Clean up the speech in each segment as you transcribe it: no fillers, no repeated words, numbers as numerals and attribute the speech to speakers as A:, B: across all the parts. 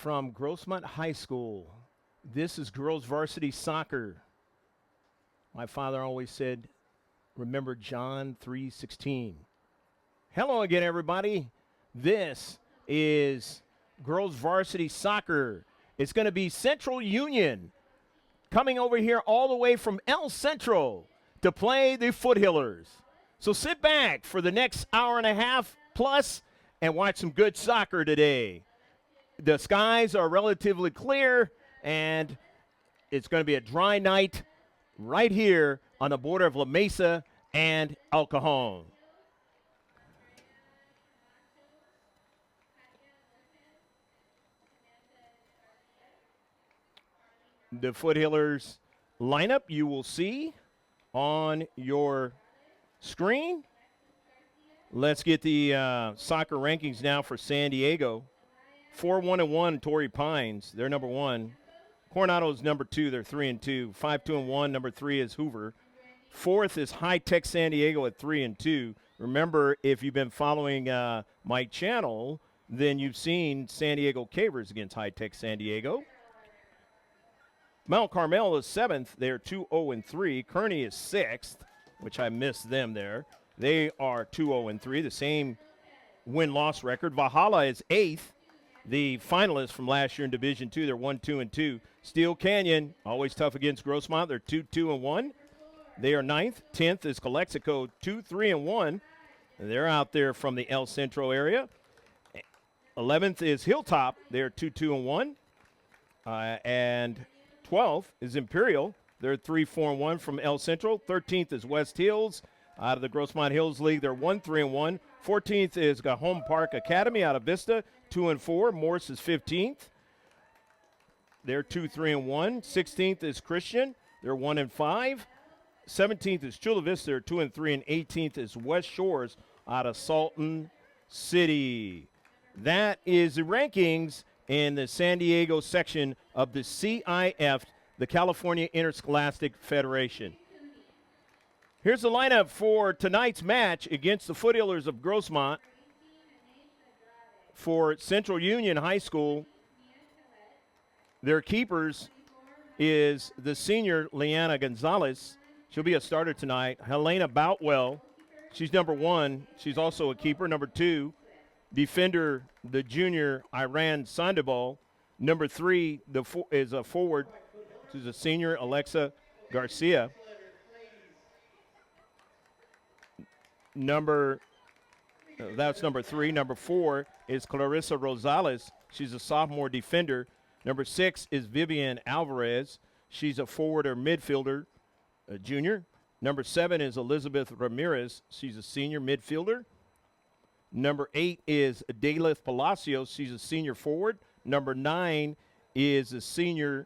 A: from Grossmont High School. This is girls varsity soccer. My father always said, remember John 3:16. Hello again, everybody. This is girls varsity soccer. It's going to be Central Union coming over here all the way from El Centro to play the Foothillers. So sit back for the next hour and a half plus and watch some good soccer today. The skies are relatively clear, and it's going to be a dry night right here on the border of La Mesa and El Cajon. The Foothillers lineup you will see on your screen. Let's get the soccer rankings now for San Diego. 4-1-1, Torrey Pines. They're number 1. Coronado's number 2. They're 3-2. 5-2-1. Number 3 is Hoover. 4th is High Tech San Diego at 3-2. Remember, if you've been following my channel, then you've seen San Diego Cavers against High Tech San Diego. Mount Carmel is 7th. They're 2-0-3. Kearney is 6th, which I missed them there. They are 2-0-3, the same win-loss record. Valhalla is 8th. The finalists from last year in Division II, they're 1-2-2. Steel Canyon, always tough against Grossmont. They're 2-2-1. They are 9th. 10th is Calexico, 2-3-1. They're out there from the El Centro area. 11th is Hilltop. They're 2-2-1. And 12th is Imperial. They're 3-4-1 from El Centro. 13th is West Hills. Out of the Grossmont Hills League, they're 1-3-1. 14th is Cajon Park Academy out of Vista, 2-4. Morse is 15th. They're 2-3-1. 16th is Christian. They're 1-5. 17th is Chula Vista. They're 2-3. And 18th is West Shores out of Salton City. That is the rankings in the San Diego section of the CIF, the California Interscholastic Federation. Here's the lineup for tonight's match against the Foothillers of Grossmont. For Central Union High School, their keepers is the senior Leanna Gonzalez. She'll be a starter tonight. Helena Boutwell, she's number 1. She's also a keeper. Number 2, defender, the junior Iran Sandoval. Number 3 is a forward. She's a senior, Alexa Garcia. That's number 3. Number 4 is Clarissa Rosales. She's a sophomore defender. Number 6 is Vivian Alvarez. She's a forward or midfielder, a junior. Number 7 is Elizabeth Ramirez. She's a senior midfielder. Number 8 is Dalith Palacios. She's a senior forward. Number 9 is a senior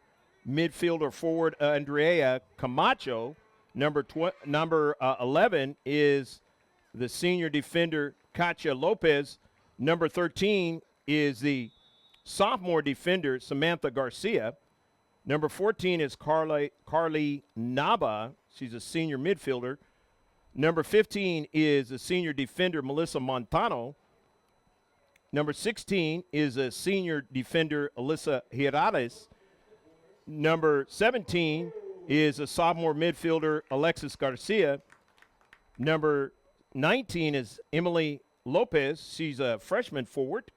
A: midfielder forward, Andrea Camacho. Number 11 is the senior defender, Katia Lopez. Number 13 is the sophomore defender, Samantha Garcia. Number 14 is Carly Naba. She's a senior midfielder. Number 15 is the senior defender, Melissa Montano. Number 16 is a senior defender, Alyssa Hirades. Number 17 is a sophomore midfielder, Alexis Garcia. Number 19 is Emily Lopez. She's a freshman forward.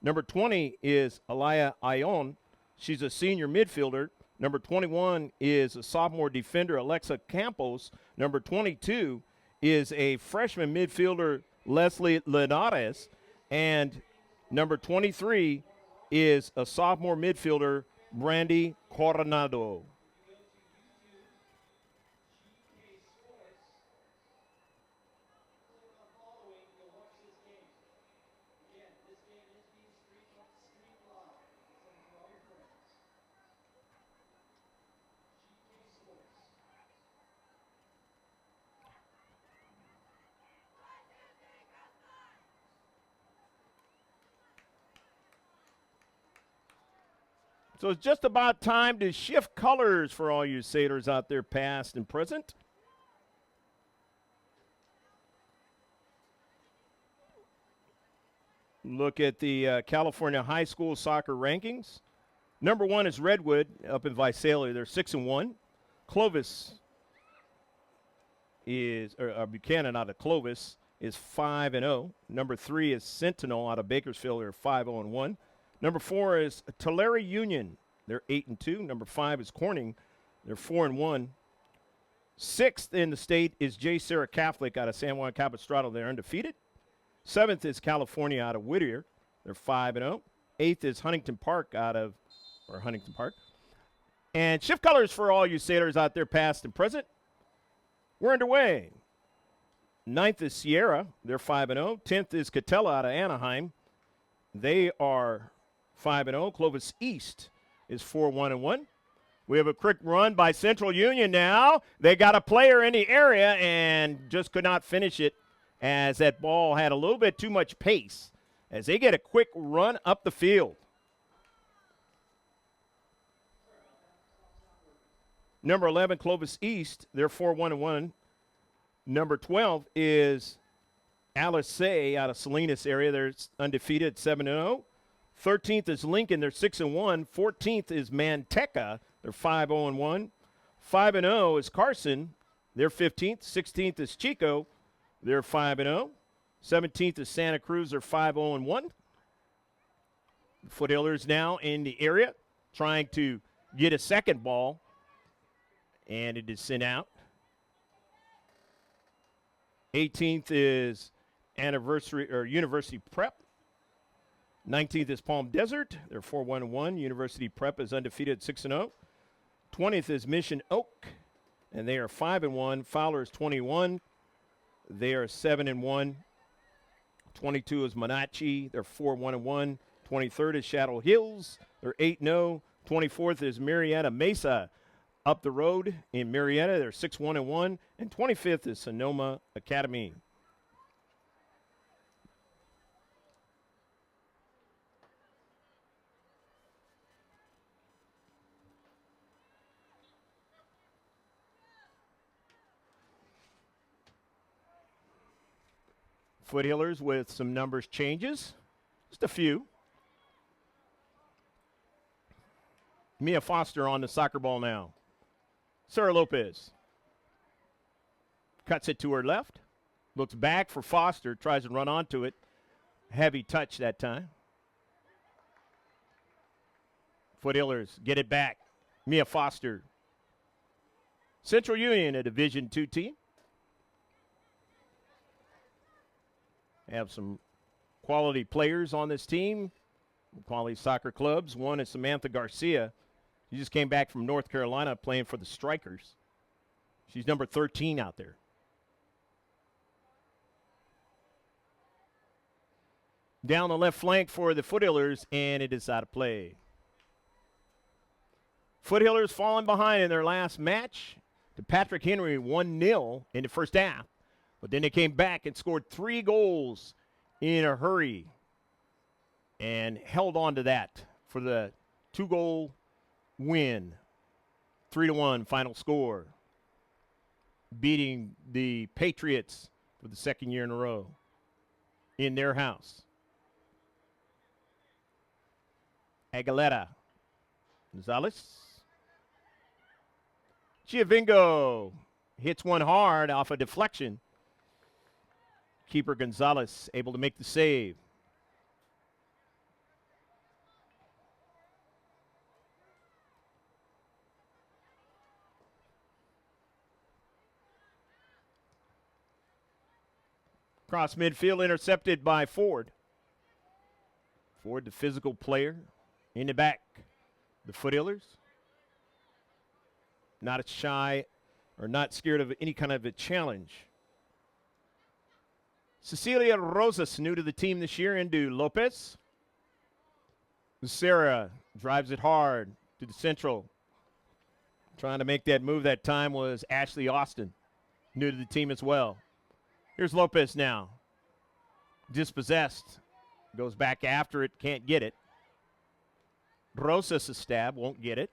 A: Number 20 is Alaya Ion. She's a senior midfielder. Number 21 is a sophomore defender, Alexa Campos. Number 22 is a freshman midfielder, Leslie Linares. And number 23 is a sophomore midfielder, Brandy Coronado. So it's just about time to shift colors for all you sailors out there, past and present. Look at the California high school soccer rankings. Number 1 is Redwood up in Visalia. They're 6-1. Clovis is, or Buchanan out of Clovis is 5-0. Number 3 is Sentinel out of Bakersfield. They're 5-0-1. Number 4 is Tulare Union. They're 8-2. Number 5 is Corning. They're 4-1. 6th in the state is J. Sarah Catholic out of San Juan Capistrano. They're undefeated. 7th is California out of Whittier. They're 5-0. 8th is Huntington Park Huntington Park. And shift colors for all you sailors out there, past and present. We're underway. 9th is Sierra. They're 5-0. 10th is Catella out of Anaheim. They are 5-0. Clovis East is 4-1-1. We have a quick run by Central Union now. They got a player in the area and just could not finish it, as that ball had a little bit too much pace, as they get a quick run up the field. Number 11, Clovis East, they're 4-1-1. Number 12 is Alice out of Salinas area. They're undefeated, 7-0. 13th is Lincoln. They're 6-1. 14th is Manteca. They're 5-0-1. 5-0 is Carson. They're 15th. 16th is Chico. They're 5-0. 17th is Santa Cruz. They're 5-0-1. Foothillers now in the area trying to get a second ball, and it is sent out. 18th is University Prep. 19th is Palm Desert. They're 4-1-1. University Prep is undefeated, 6-0. 20th is Mission Oak, and they are 5-1. Fowler's 21. They are 7-1. 22 is Monachi. They're 4-1-1. 23rd is Shadow Hills. They're 8-0. 24th is Marietta Mesa up the road in Marietta. They're 6-1-1. And 25th is Sonoma Academy. Foothillers with some numbers changes. Just a few. Mia Foster on the soccer ball now. Sarah Lopez cuts it to her left. Looks back for Foster. Tries to run onto it. Heavy touch that time. Foothillers get it back. Mia Foster. Central Union, a Division II team. Have some quality players on this team, quality soccer clubs. One is Samantha Garcia. She just came back from North Carolina playing for the Strikers. She's number 13 out there. Down the left flank for the Foothillers, and it is out of play. Foothillers falling behind in their last match to Patrick Henry, 1-0 in the first half. But then they came back and scored 3 goals in a hurry and held on to that for the 2-goal win. 3-1 final score, beating the Patriots for the second year in a row in their house. Aguilera. Gonzalez. Giovingo hits one hard off a deflection. Keeper Gonzalez able to make the save. Cross midfield, intercepted by Ford. Ford, the physical player. In the back, the Foothillers. Not shy or not scared of any kind of a challenge. Cecilia Rosas, new to the team this year, into Lopez. Sarah drives it hard to the central. Trying to make that move that time was Ashley Austin, new to the team as well. Here's Lopez now. Dispossessed. Goes back after it, can't get it. Rosas a stab, won't get it.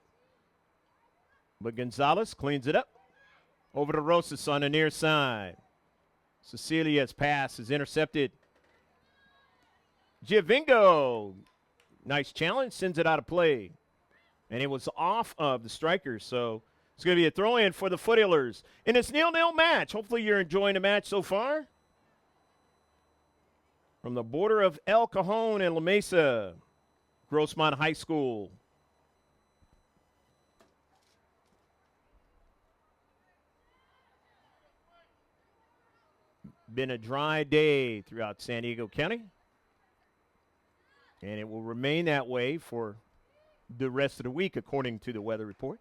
A: But Gonzalez cleans it up. Over to Rosas on the near side. Cecilia's pass is intercepted Giovinco, nice challenge, sends it out of play. And it was off of the strikers, so it's going to be a throw-in for the Foothillers. And it's 0-0 match. Hopefully you're enjoying the match so far. From the border of El Cajon and La Mesa, Grossmont High School. Been a dry day throughout San Diego County. And it will remain that way for the rest of the week, according to the weather report.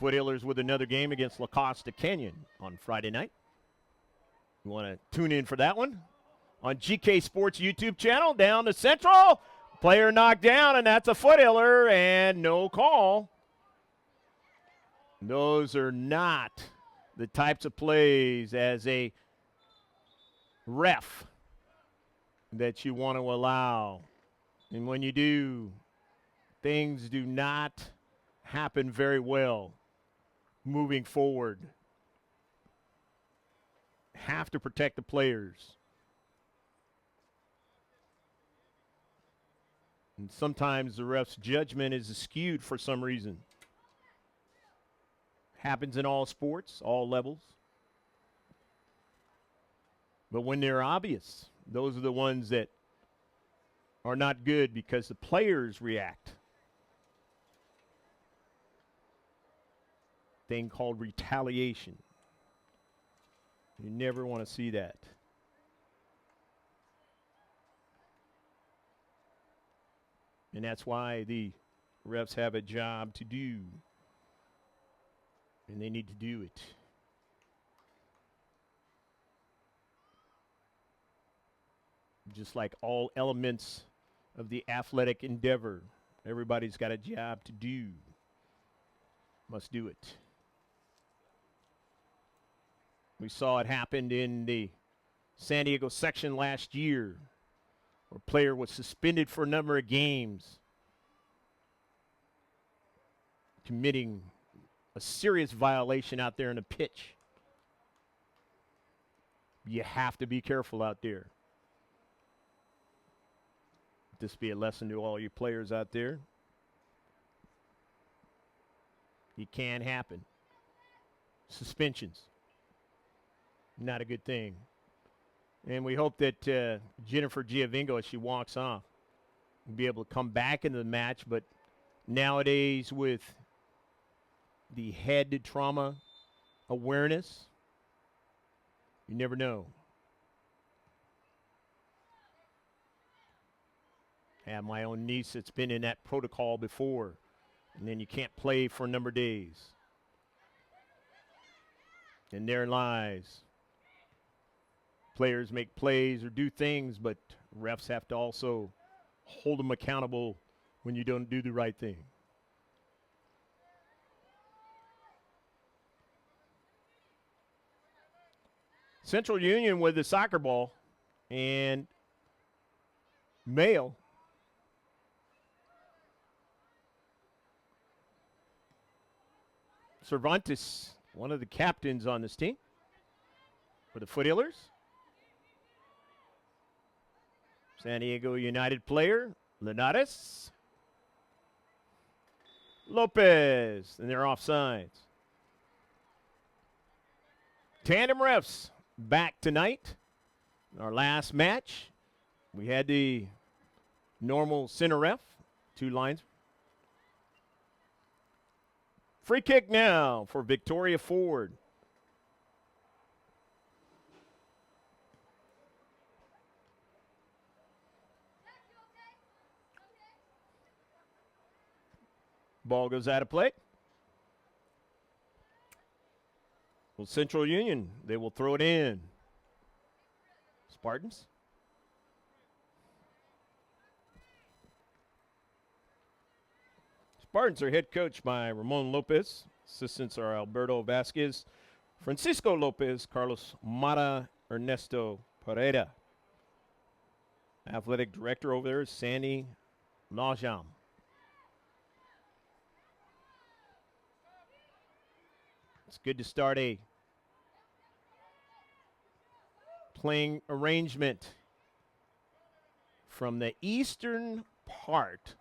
A: Foothillers with another game against La Costa Canyon on Friday night. You want to tune in for that one on GK Sports YouTube channel. Down to Central. Player knocked down, and that's a Foothiller, and no call. Those are not the types of plays as a ref that you want to allow. And when you do, things do not happen very well moving forward. Have to protect the players. And sometimes the ref's judgment is skewed for some reason. Happens in all sports, all levels. But when they're obvious, those are the ones that are not good because the players react. Thing called retaliation. You never want to see that. And that's why the refs have a job to do. And they need to do it. Just like all elements of the athletic endeavor, everybody's got a job to do. Must do it. We saw it happen in the San Diego section last year, where a player was suspended for a number of games, committing a serious violation out there in the pitch. You have to be careful out there. This be a lesson to all you players out there. It can happen. Suspensions. Not a good thing. And we hope that Jennifer Giovinco, as she walks off, will be able to come back into the match. But nowadays, with the head trauma awareness, you never know. I have my own niece that's been in that protocol before, and then you can't play for a number of days. And there lies. Players make plays or do things, but refs have to also hold them accountable when you don't do the right thing. Central Union with the soccer ball, and Mayo Cervantes, one of the captains on this team for the Foothillers. San Diego United player, Linares. Lopez, and they're offsides. Tandem refs back tonight. Our last match, we had the normal center ref, two lines. Free kick now for Victoria Ford. Ball goes out of play. Well, Central Union, they will throw it in. Spartans. Spartans are head coached by Ramon Lopez. Assistants are Alberto Vasquez, Francisco Lopez, Carlos Mata, Ernesto Pereira. Athletic director over there is Sandy Najam. It's good to start a playing arrangement from the eastern part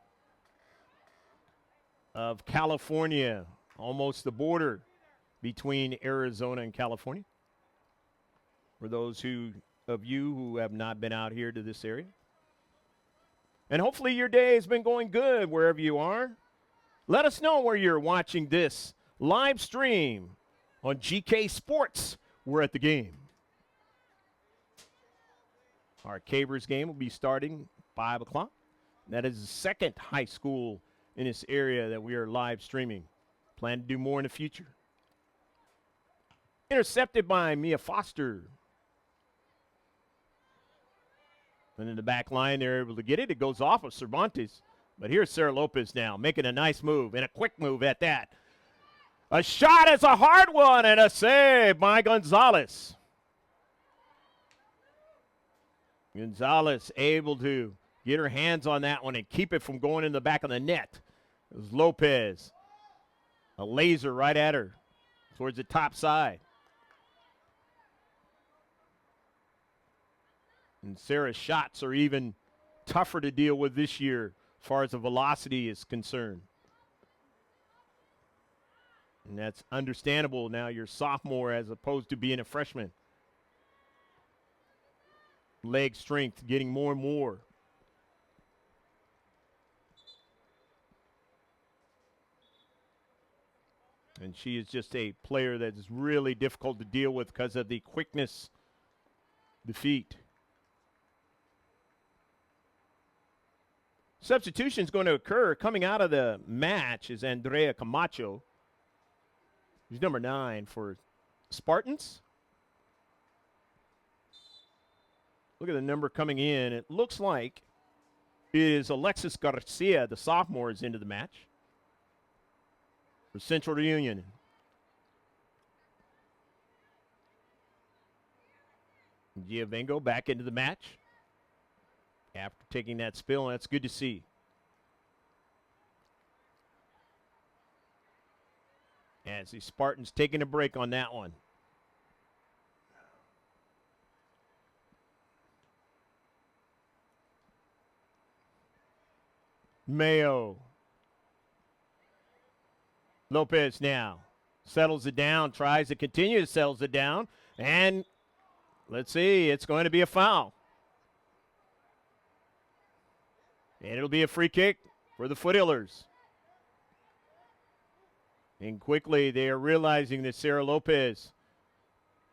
A: of California, almost the border between Arizona and California. For those of you who have not been out here to this area. And hopefully your day has been going good wherever you are. Let us know where you're watching this live stream on GK Sports. We're at the game. Our Cabers game will be starting 5 o'clock. That is the second high school in this area that we are live streaming. Plan to do more in the future. Intercepted by Mia Foster. And in the back line, they're able to get it. It goes off of Cervantes. But here's Sarah Lopez now, making a nice move, and a quick move at that. A shot is a hard one, and a save by Gonzalez. Gonzalez able to get her hands on that one and keep it from going in the back of the net. It was Lopez. A laser right at her towards the top side. And Sarah's shots are even tougher to deal with this year as far as the velocity is concerned. And that's understandable now. You're a sophomore as opposed to being a freshman. Leg strength getting more and more. And she is just a player that is really difficult to deal with because of the quickness, the feet. Substitution is going to occur. Coming out of the match is Andrea Camacho. She's number 9 for Spartans. Look at the number coming in. It looks like it is Alexis Garcia, the sophomore, is into the match for Central Union. Giovengo back into the match after taking that spill, and that's good to see. As the Spartans taking a break on that one. Mayo. Lopez now settles it down, tries to continue to settles it down, and let's see, it's going to be a foul. And it'll be a free kick for the Foothillers. And quickly they are realizing that Sarah Lopez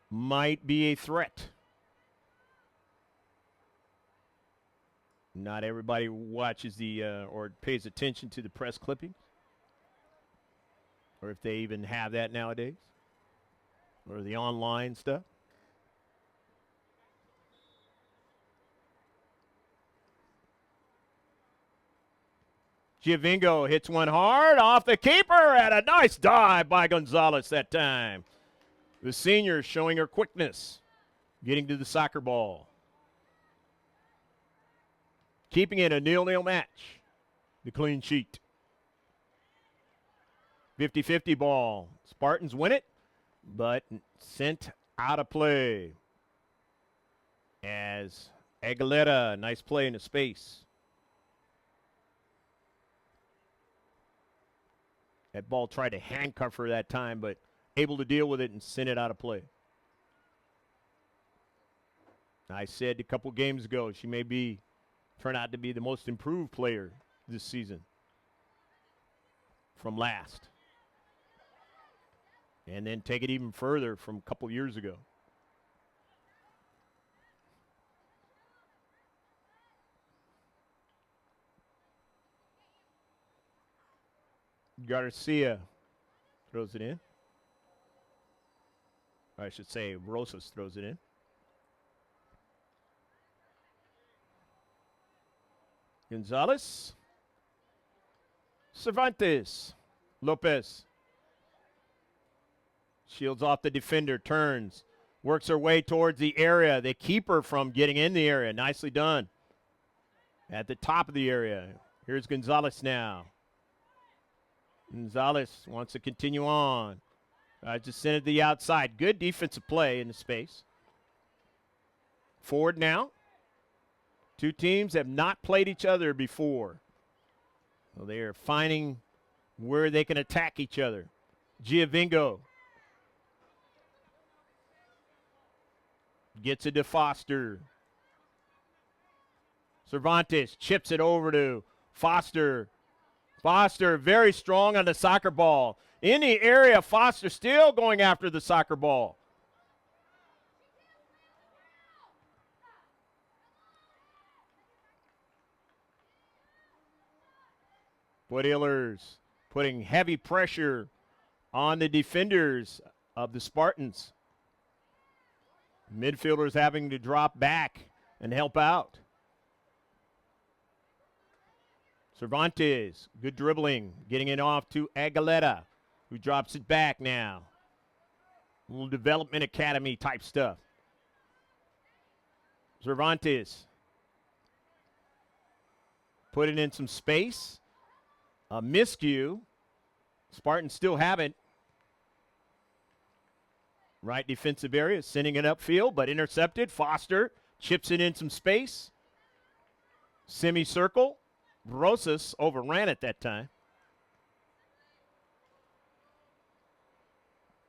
A: might be a threat. Not everybody watches or pays attention to the press clippings, or if they even have that nowadays, or the online stuff. Giovengo hits one hard off the keeper, and a nice dive by Gonzalez that time. The senior showing her quickness, getting to the soccer ball. Keeping it a 0-0 match. The clean sheet. 50-50 ball. Spartans win it, but sent out of play. As Aguilera, nice play in the space. That ball tried to handcuff her that time, but able to deal with it and send it out of play. I said a couple games ago she may turn out to be the most improved player this season from last. And then take it even further from a couple years ago. Garcia throws it in. I should say Rosas throws it in. Gonzalez. Cervantes. Lopez. Shields off the defender, turns. Works her way towards the area. They keep her from getting in the area. Nicely done. At the top of the area. Here's Gonzalez now. Gonzalez wants to continue on. Just send it to the outside. Good defensive play in the space. Forward now. Two teams have not played each other before. So they are finding where they can attack each other. Giovingo gets it to Foster. Cervantes chips it over to Foster. Foster very strong on the soccer ball. In the area, Foster still going after the soccer ball. Foothillers putting heavy pressure on the defenders of the Spartans. Midfielders having to drop back and help out. Cervantes, good dribbling, getting it off to Aguilera, who drops it back now. A little development academy type stuff. Cervantes put it in some space. A miscue. Spartans still have it. Right defensive area, sending it upfield, but intercepted. Foster chips it in some space. Semicircle. Rosas overran it that time.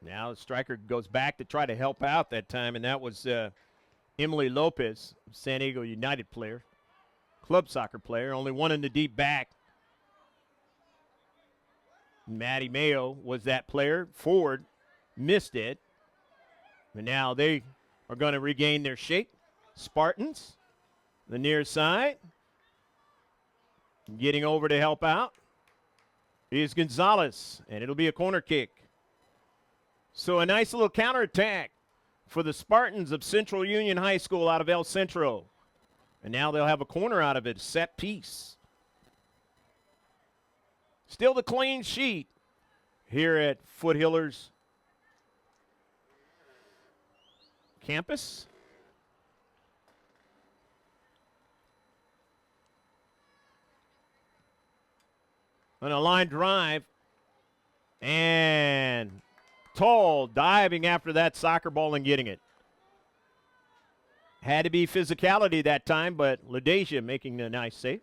A: Now the striker goes back to try to help out that time, and that was Emily Lopez, San Diego United player, club soccer player, only one in the deep back. Maddie Mayo was that player. Forward missed it. And now they are going to regain their shape. Spartans, the near side. Getting over to help out is Gonzalez, and it'll be a corner kick. So a nice little counterattack for the Spartans of Central Union High School out of El Centro. And now they'll have a corner out of it, set piece. Still the clean sheet here at Foothillers campus. On a line drive, and Toll diving after that soccer ball and getting it. Had to be physicality that time, but LaDeja making a nice save.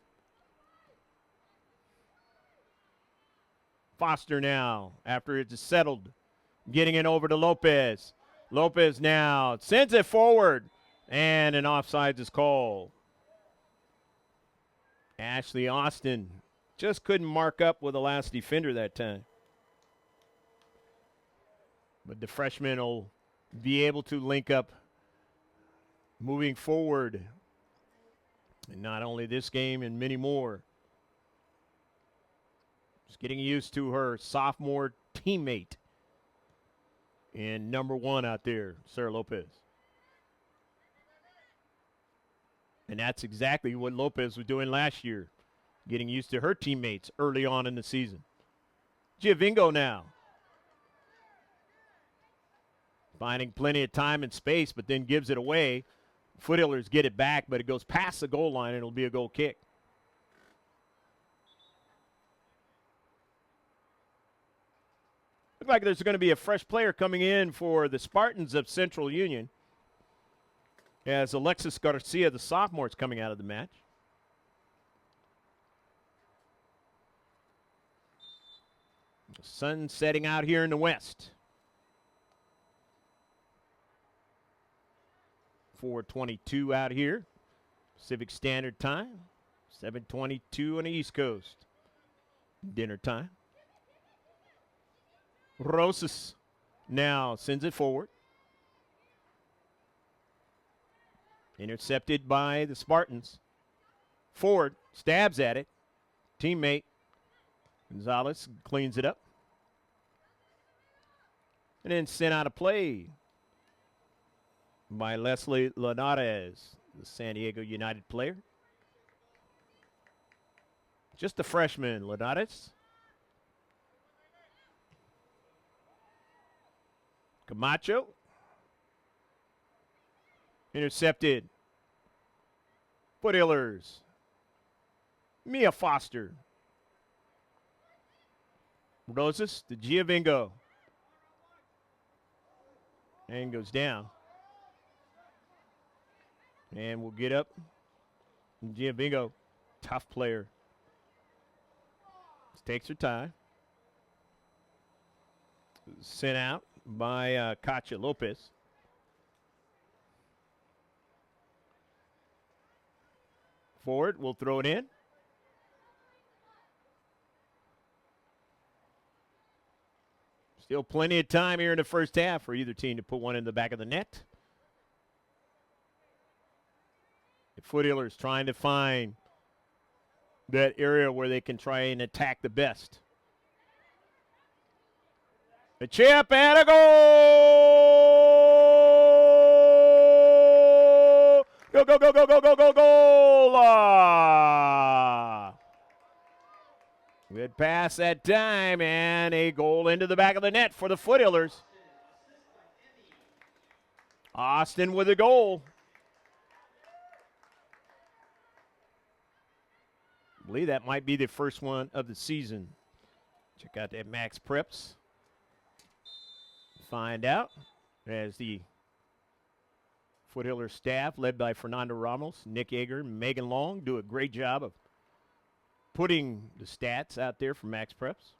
A: Foster now, after it's settled, getting it over to Lopez. Lopez now sends it forward, and an offsides is called. Ashley Austin just couldn't mark up with the last defender that time. But the freshman will be able to link up moving forward. And not only this game and many more. Just getting used to her sophomore teammate and number one out there, Sarah Lopez. And that's exactly what Lopez was doing last year, getting used to her teammates early on in the season. Giovingo now. Finding plenty of time and space, but then gives it away. Foothillers get it back, but it goes past the goal line, and it'll be a goal kick. Looks like there's going to be a fresh player coming in for the Spartans of Central Union, as Alexis Garcia, the sophomore, is coming out of the match. The sun setting out here in the west. 4:22 out here, Pacific Standard Time. 7:22 on the East Coast. Dinner time. Rosas now sends it forward. Intercepted by the Spartans. Ford stabs at it. Teammate Gonzalez cleans it up. And then sent out of play by Leslie Linares, the San Diego United player. Just a freshman, Linares. Camacho. Intercepted. Foothillers. Mia Foster. Rosas to Giovingo. And goes down. And we'll get up. Giovinco, tough player. Takes her time. Sent out by Katia Lopez. Forward, we'll throw it in. Still plenty of time here in the first half for either team to put one in the back of the net. The Foothillers trying to find that area where they can try and attack the best. A chip and a goal! Go, go, go, go, go, go, go, goal! Good pass that time, and a goal into the back of the net for the Foothillers. Austin with a goal. I believe that might be the first one of the season. Check out that Max Preps. Find out as the Foothillers staff, led by Fernando Ramos, Nick Yeager, Megan Long, do a great job of putting the stats out there for Max Preps.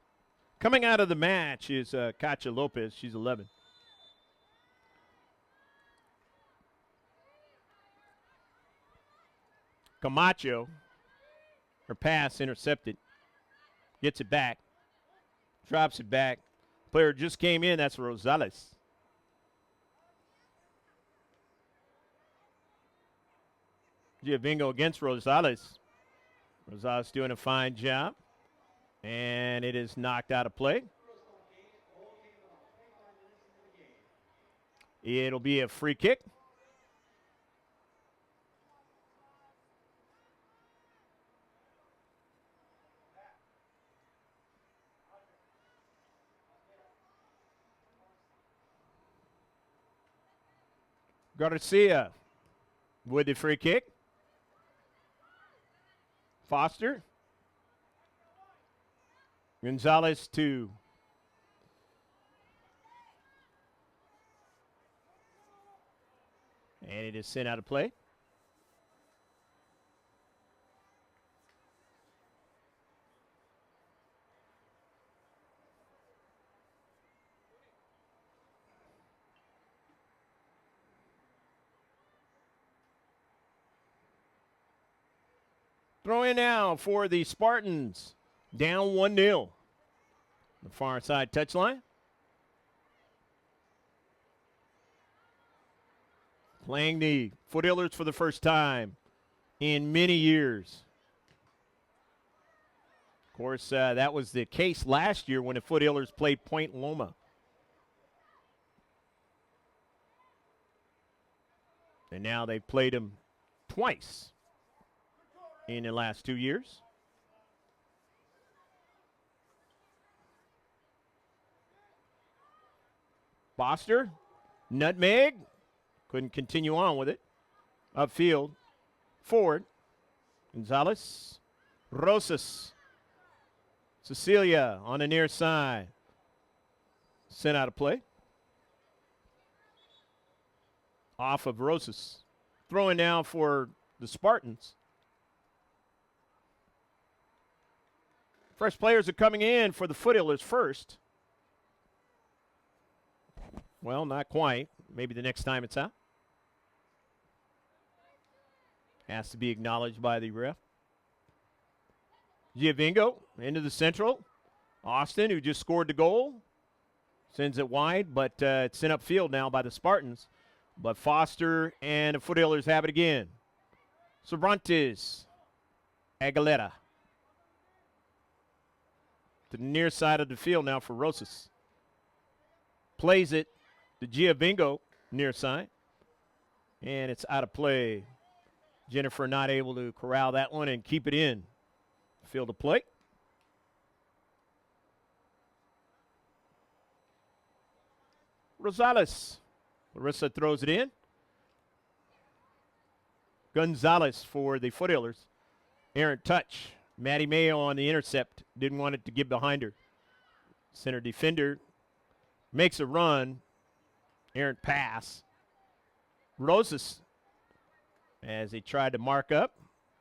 A: Coming out of the match is Katia Lopez. She's 11. Camacho, her pass intercepted. Gets it back. Drops it back. Player just came in. That's Rosales. Giovinco against Rosales. Rosales doing a fine job. And it is knocked out of play. It'll be a free kick. Garcia with the free kick. Foster. Gonzalez to and it is sent out of play. Throw in now for the Spartans. Down 1-0. The far side touchline. Playing the Foothillers for the first time in many years. Of course, that was the case last year when the Foothillers played Point Loma. And now they've played them twice in the last 2 years. Foster, nutmeg, couldn't continue on with it. Upfield, forward, Gonzalez, Rosas, Cecilia on the near side. Sent out of play. Off of Rosas. Throwing down for the Spartans. Fresh players are coming in for the Foothillers first. Well, not quite. Maybe the next time it's out. Has to be acknowledged by the ref. Giovinco into the central. Austin, who just scored the goal, sends it wide, but it's sent upfield now by the Spartans. But Foster and the Foothillers have it again. Cervantes, Aguilera. To the near side of the field now for Rosas. Plays it to Giovinco, near side. And it's out of play. Jennifer not able to corral that one and keep it in. Field of play. Rosales. Larissa throws it in. Gonzalez for the Foothillers. Errant touch. Maddie Mayo on the intercept. Didn't want it to get behind her. Center defender makes a run. Errant pass. Rosas as they tried to mark up.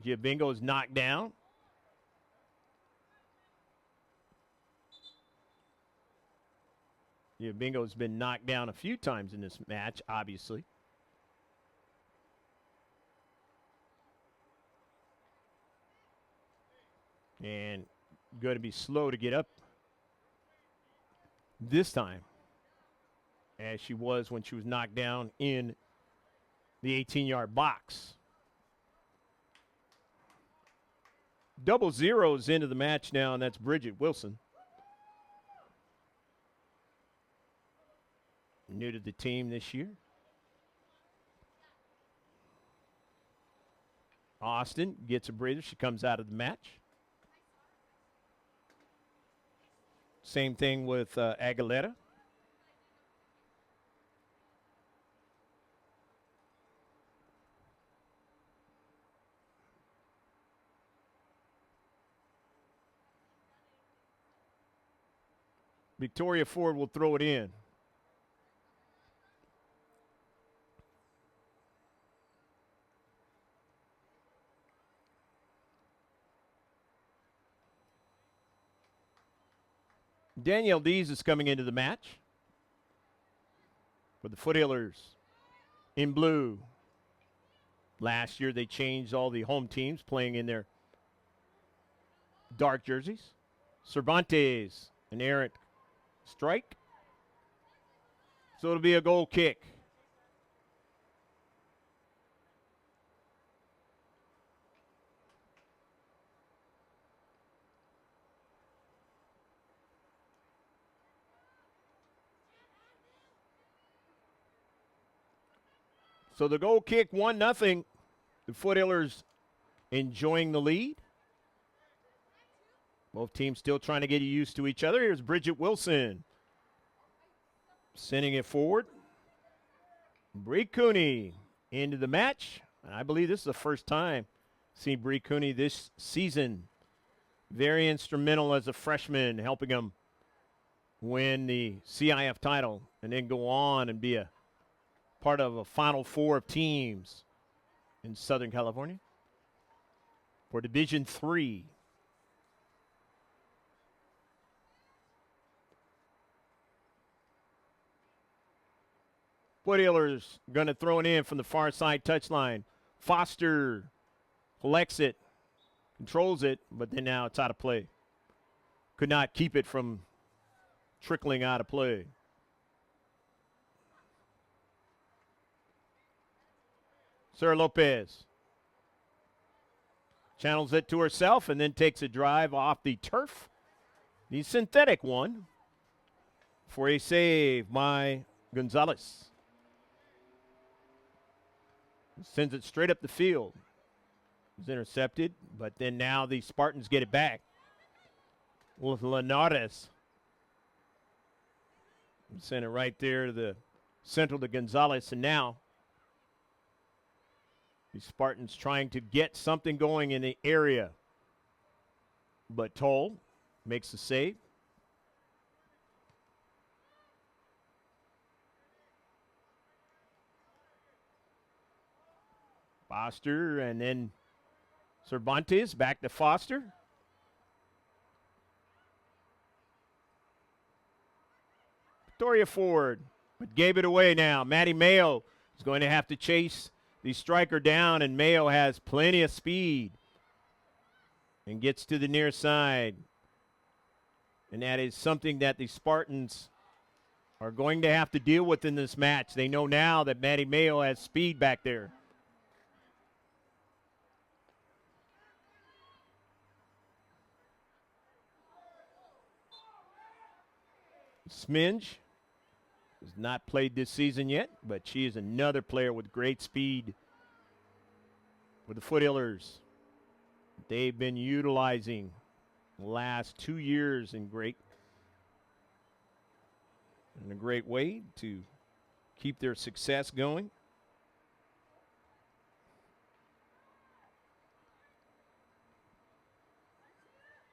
A: Giovinco is knocked down. Giovinco has been knocked down a few times in this match, obviously. And going to be slow to get up this time, as she was when she was knocked down in the 18-yard box. Double zeros into the match now, and that's Bridget Wilson. New to the team this year. Austin gets a breather. She comes out of the match. Same thing with Aguilera. Victoria Ford will throw it in. Danielle Dees is coming into the match for the Foothillers in blue. Last year they changed all the home teams playing in their dark jerseys. Cervantes, an errant strike. So it'll be a goal kick. So the goal kick, 1-0. The Foothillers enjoying the lead. Both teams still trying to get used to each other. Here's Bridget Wilson sending it forward. Bree Cooney into the match. And I believe this is the first time seeing Bree Cooney this season. Very instrumental as a freshman, helping them win the CIF title and then go on and be a part of a Final Four of teams in Southern California for Division III. Foothillers going to throw it in from the far side touchline. Foster collects it, controls it, but then now it's out of play. Could not keep it from trickling out of play. Sarah Lopez channels it to herself and then takes a drive off the turf. The synthetic one for a save by Gonzalez. Sends it straight up the field. It was intercepted, but then now the Spartans get it back with Linares. Send it right there to the central to Gonzalez, and now the Spartans trying to get something going in the area. But Toll makes the save. Foster and then Cervantes back to Foster. Victoria Ford, but gave it away now. Maddie Mayo is going to have to chase the striker down, and Mayo has plenty of speed and gets to the near side. And that is something that the Spartans are going to have to deal with in this match. They know now that Maddie Mayo has speed back there. Sminge has not played this season yet, but she is another player with great speed for the Foothillers. They've been utilizing the last 2 years in a great way to keep their success going.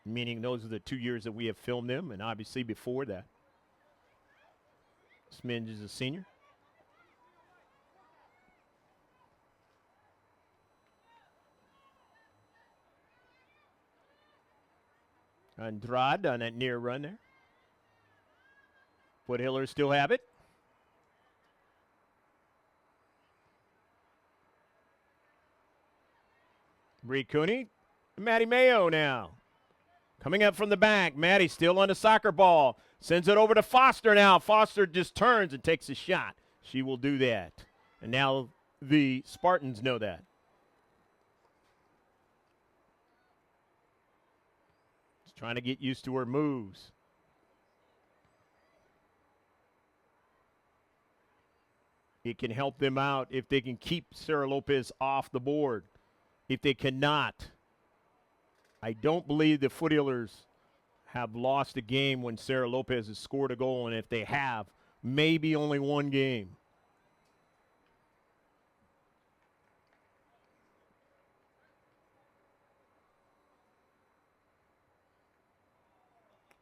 A: Meaning those are the 2 years that we have filmed them, and obviously before that. Sminge is a senior. Andrade on that near run there. Foothillers still have it. Bree Cooney, Maddie Mayo now. Coming up from the back, Maddie still on the soccer ball. Sends it over to Foster now. Foster just turns and takes a shot. She will do that. And now the Spartans know that. She's trying to get used to her moves. It can help them out if they can keep Sarah Lopez off the board. If they cannot, I don't believe the Foothillers have lost a game when Sarah Lopez has scored a goal, and if they have, maybe only one game.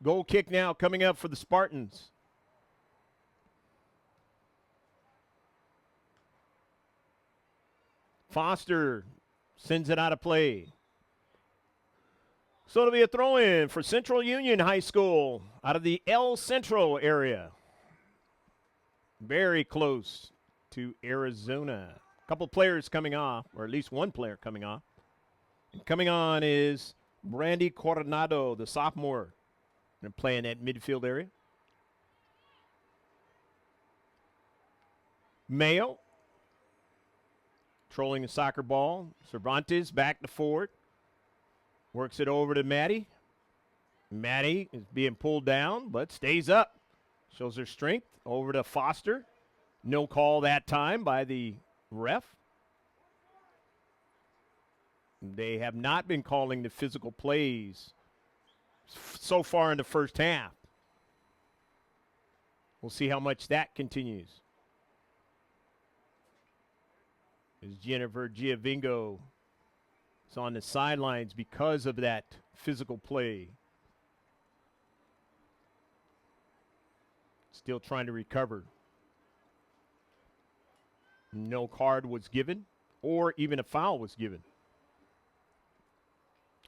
A: Goal kick now coming up for the Spartans. Foster sends it out of play. So it'll be a throw-in for Central Union High School out of the El Centro area. Very close to Arizona. A couple players coming off, or at least one player coming off. And coming on is Brandy Coronado, the sophomore, and playing that midfield area. Mayo trolling the soccer ball. Cervantes back to forward. Works it over to Maddie. Maddie is being pulled down, but stays up. Shows her strength. Over to Foster. No call that time by the ref. They have not been calling the physical plays so far in the first half. We'll see how much that continues. As Jennifer Giovingo is on the sidelines because of that physical play. Still trying to recover. No card was given, or even a foul was given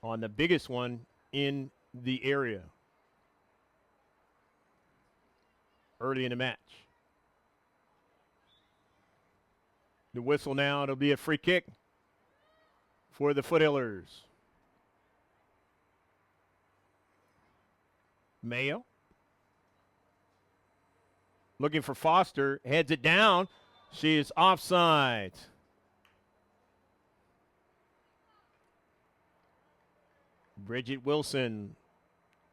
A: on the biggest one in the area early in the match. The whistle now, it'll be a free kick for the Foothillers. Mayo looking for Foster, heads it down. She is offside. Bridget Wilson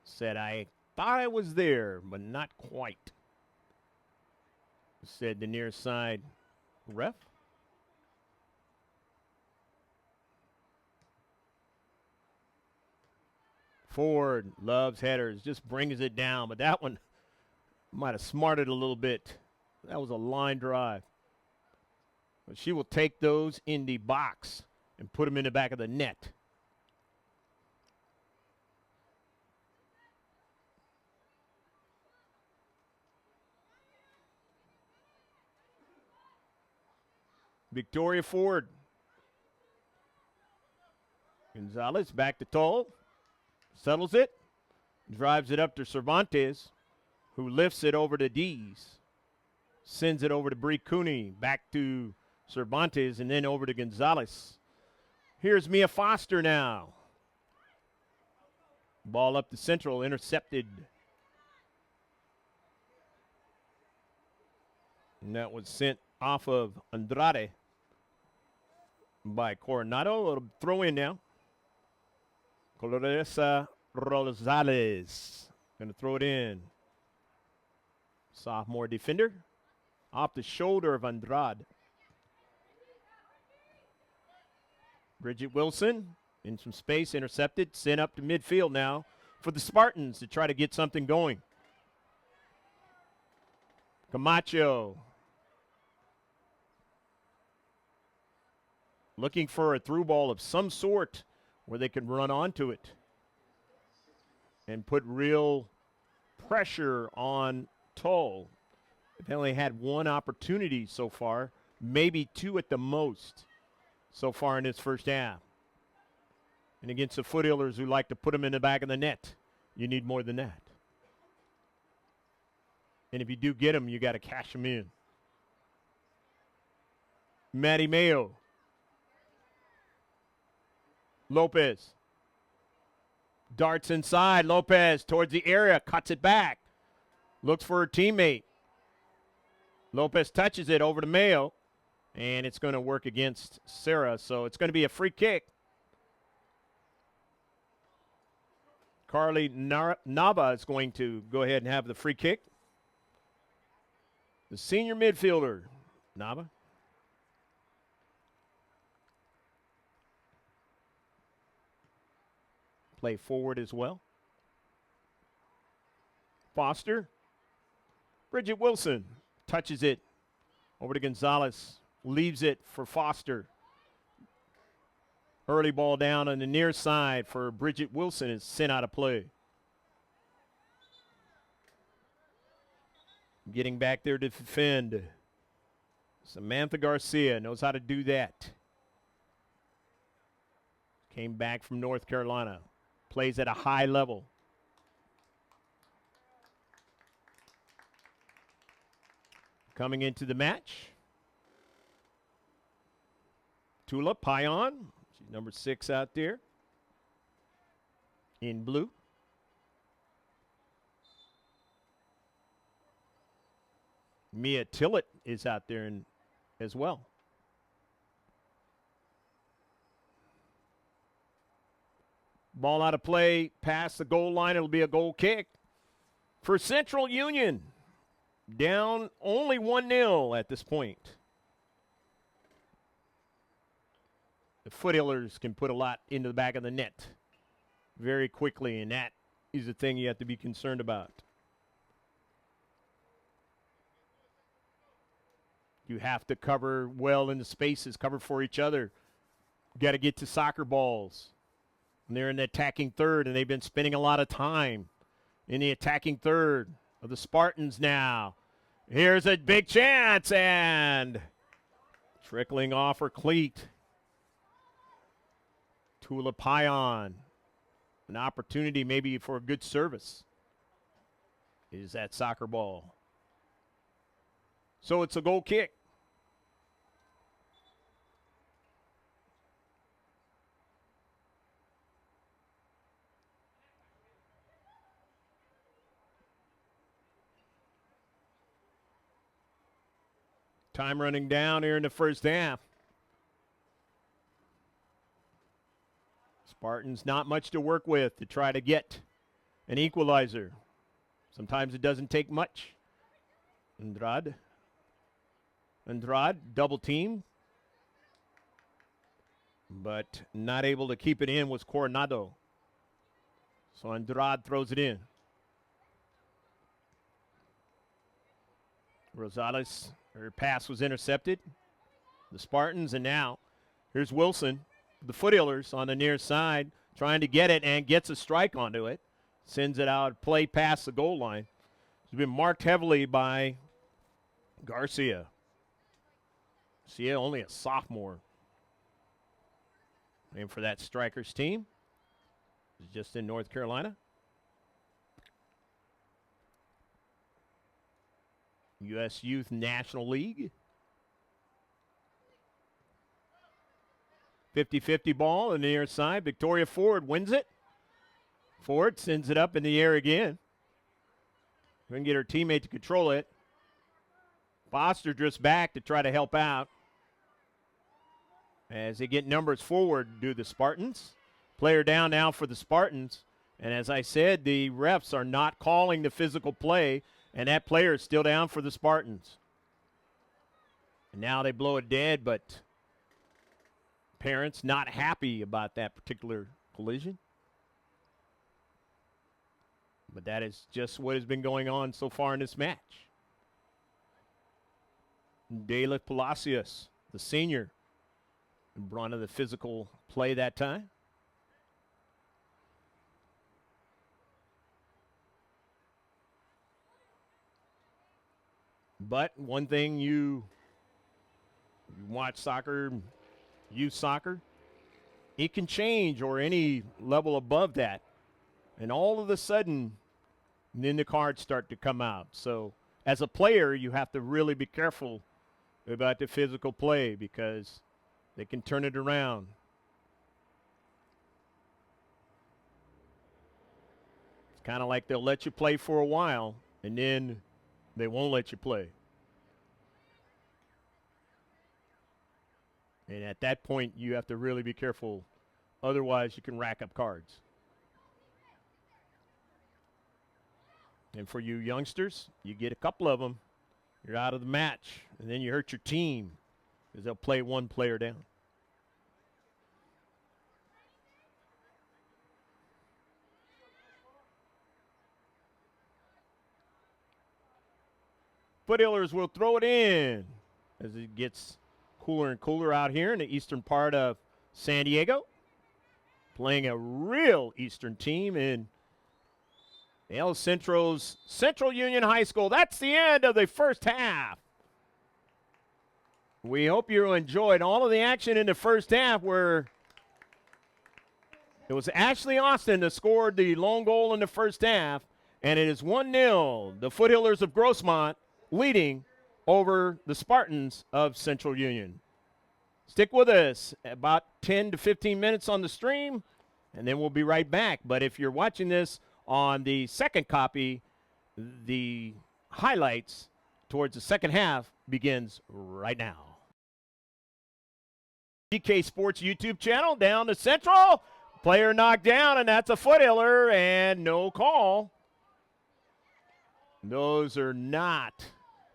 A: said, I thought I was there, but not quite, said the near side ref. Ford loves headers, just brings it down, but that one might have smarted a little bit. That was a line drive. But she will take those in the box and put them in the back of the net. Victoria Ford. Gonzalez back to Toll. Settles it. Drives it up to Cervantes, who lifts it over to Dees. Sends it over to Bree Cooney. Back to Cervantes and then over to Gonzalez. Here's Mia Foster now. Ball up the central, intercepted. And that was sent off of Andrade by Coronado. A throw in now. Coloresa Rosales going to throw it in. Sophomore defender off the shoulder of Andrade. Bridget Wilson in some space, intercepted, sent up to midfield now for the Spartans to try to get something going. Camacho looking for a through ball of some sort where they can run onto it and put real pressure on Toll. They've only had one opportunity so far, maybe two at the most so far in this first half. And against the Foothillers who like to put them in the back of the net You need more than that. And if you do get them, you got to cash them in. Matty Mayo. Lopez. Darts inside. Lopez towards the area. Cuts it back. Looks for her teammate. Lopez touches it over to Mayo. And it's going to work against Sarah. So it's going to be a free kick. Carly Nava is going to go ahead and have the free kick. The senior midfielder, Nava. Play forward as well. Foster. Bridget Wilson touches it over to Gonzalez. Leaves it for Foster. Early ball down on the near side for Bridget Wilson is sent out of play. Getting back there to defend. Samantha Garcia knows how to do that. Came back from North Carolina. Plays at a high level. Coming into the match. Tula Payan. She's number 6 out there. In blue. Mia Tillett is out there as well. Ball out of play, past the goal line. It'll be a goal kick for Central Union. Down only 1-0 at this point. The Foothillers can put a lot into the back of the net very quickly, and that is the thing you have to be concerned about. You have to cover well in the spaces, cover for each other. Got to get to soccer balls. And they're in the attacking third, and they've been spending a lot of time in the attacking third of the Spartans now. Here's a big chance, and trickling off her cleat. Tula Payan. An opportunity maybe for a good service. Is that soccer ball. So it's a goal kick. Time running down here in the first half. Spartans not much to work with to try to get an equalizer. Sometimes it doesn't take much. Andrade, double team. But not able to keep it in was Coronado. So Andrade throws it in. Rosales, her pass was intercepted. The Spartans, and now here's Wilson. The Foothillers on the near side trying to get it and gets a strike onto it. Sends it out, play past the goal line. It's been marked heavily by Garcia. Garcia, only a sophomore. And for that strikers team, it's just in North Carolina. U.S. Youth National League. 50-50 ball on the near side. Victoria Ford wins it. Ford sends it up in the air again. Couldn't get her teammate to control it. Foster drifts back to try to help out. As they get numbers forward, do the Spartans. Player down now for the Spartans. And as I said, the refs are not calling the physical play, and that player is still down for the Spartans. And now they blow it dead, but parents not happy about that particular collision. But that is just what has been going on so far in this match. Dela Palacios, the senior, brought in the physical play that time. But one thing you watch soccer, youth soccer, it can change, or any level above that. And all of a sudden, then the cards start to come out. So as a player, you have to really be careful about the physical play because they can turn it around. It's kind of like they'll let you play for a while, and then they won't let you play. And at that point, you have to really be careful. Otherwise, you can rack up cards. And for you youngsters, you get a couple of them, you're out of the match, and then you hurt your team because they'll play one player down. Foothillers will throw it in as it gets cooler and cooler out here in the eastern part of San Diego. Playing a real eastern team in El Centro's Central Union High School. That's the end of the first half. We hope you enjoyed all of the action in the first half where it was Ashley Austin that scored the lone goal in the first half, and it is 1-0. The Foothillers of Grossmont leading over the Spartans of Central Union. Stick with us about 10 to 15 minutes on the stream, and then we'll be right back. But if you're watching this on the second copy, the highlights towards the second half begins right now. DK Sports YouTube channel down to Central. Player knocked down, and that's a Foothiller, and no call. Those are not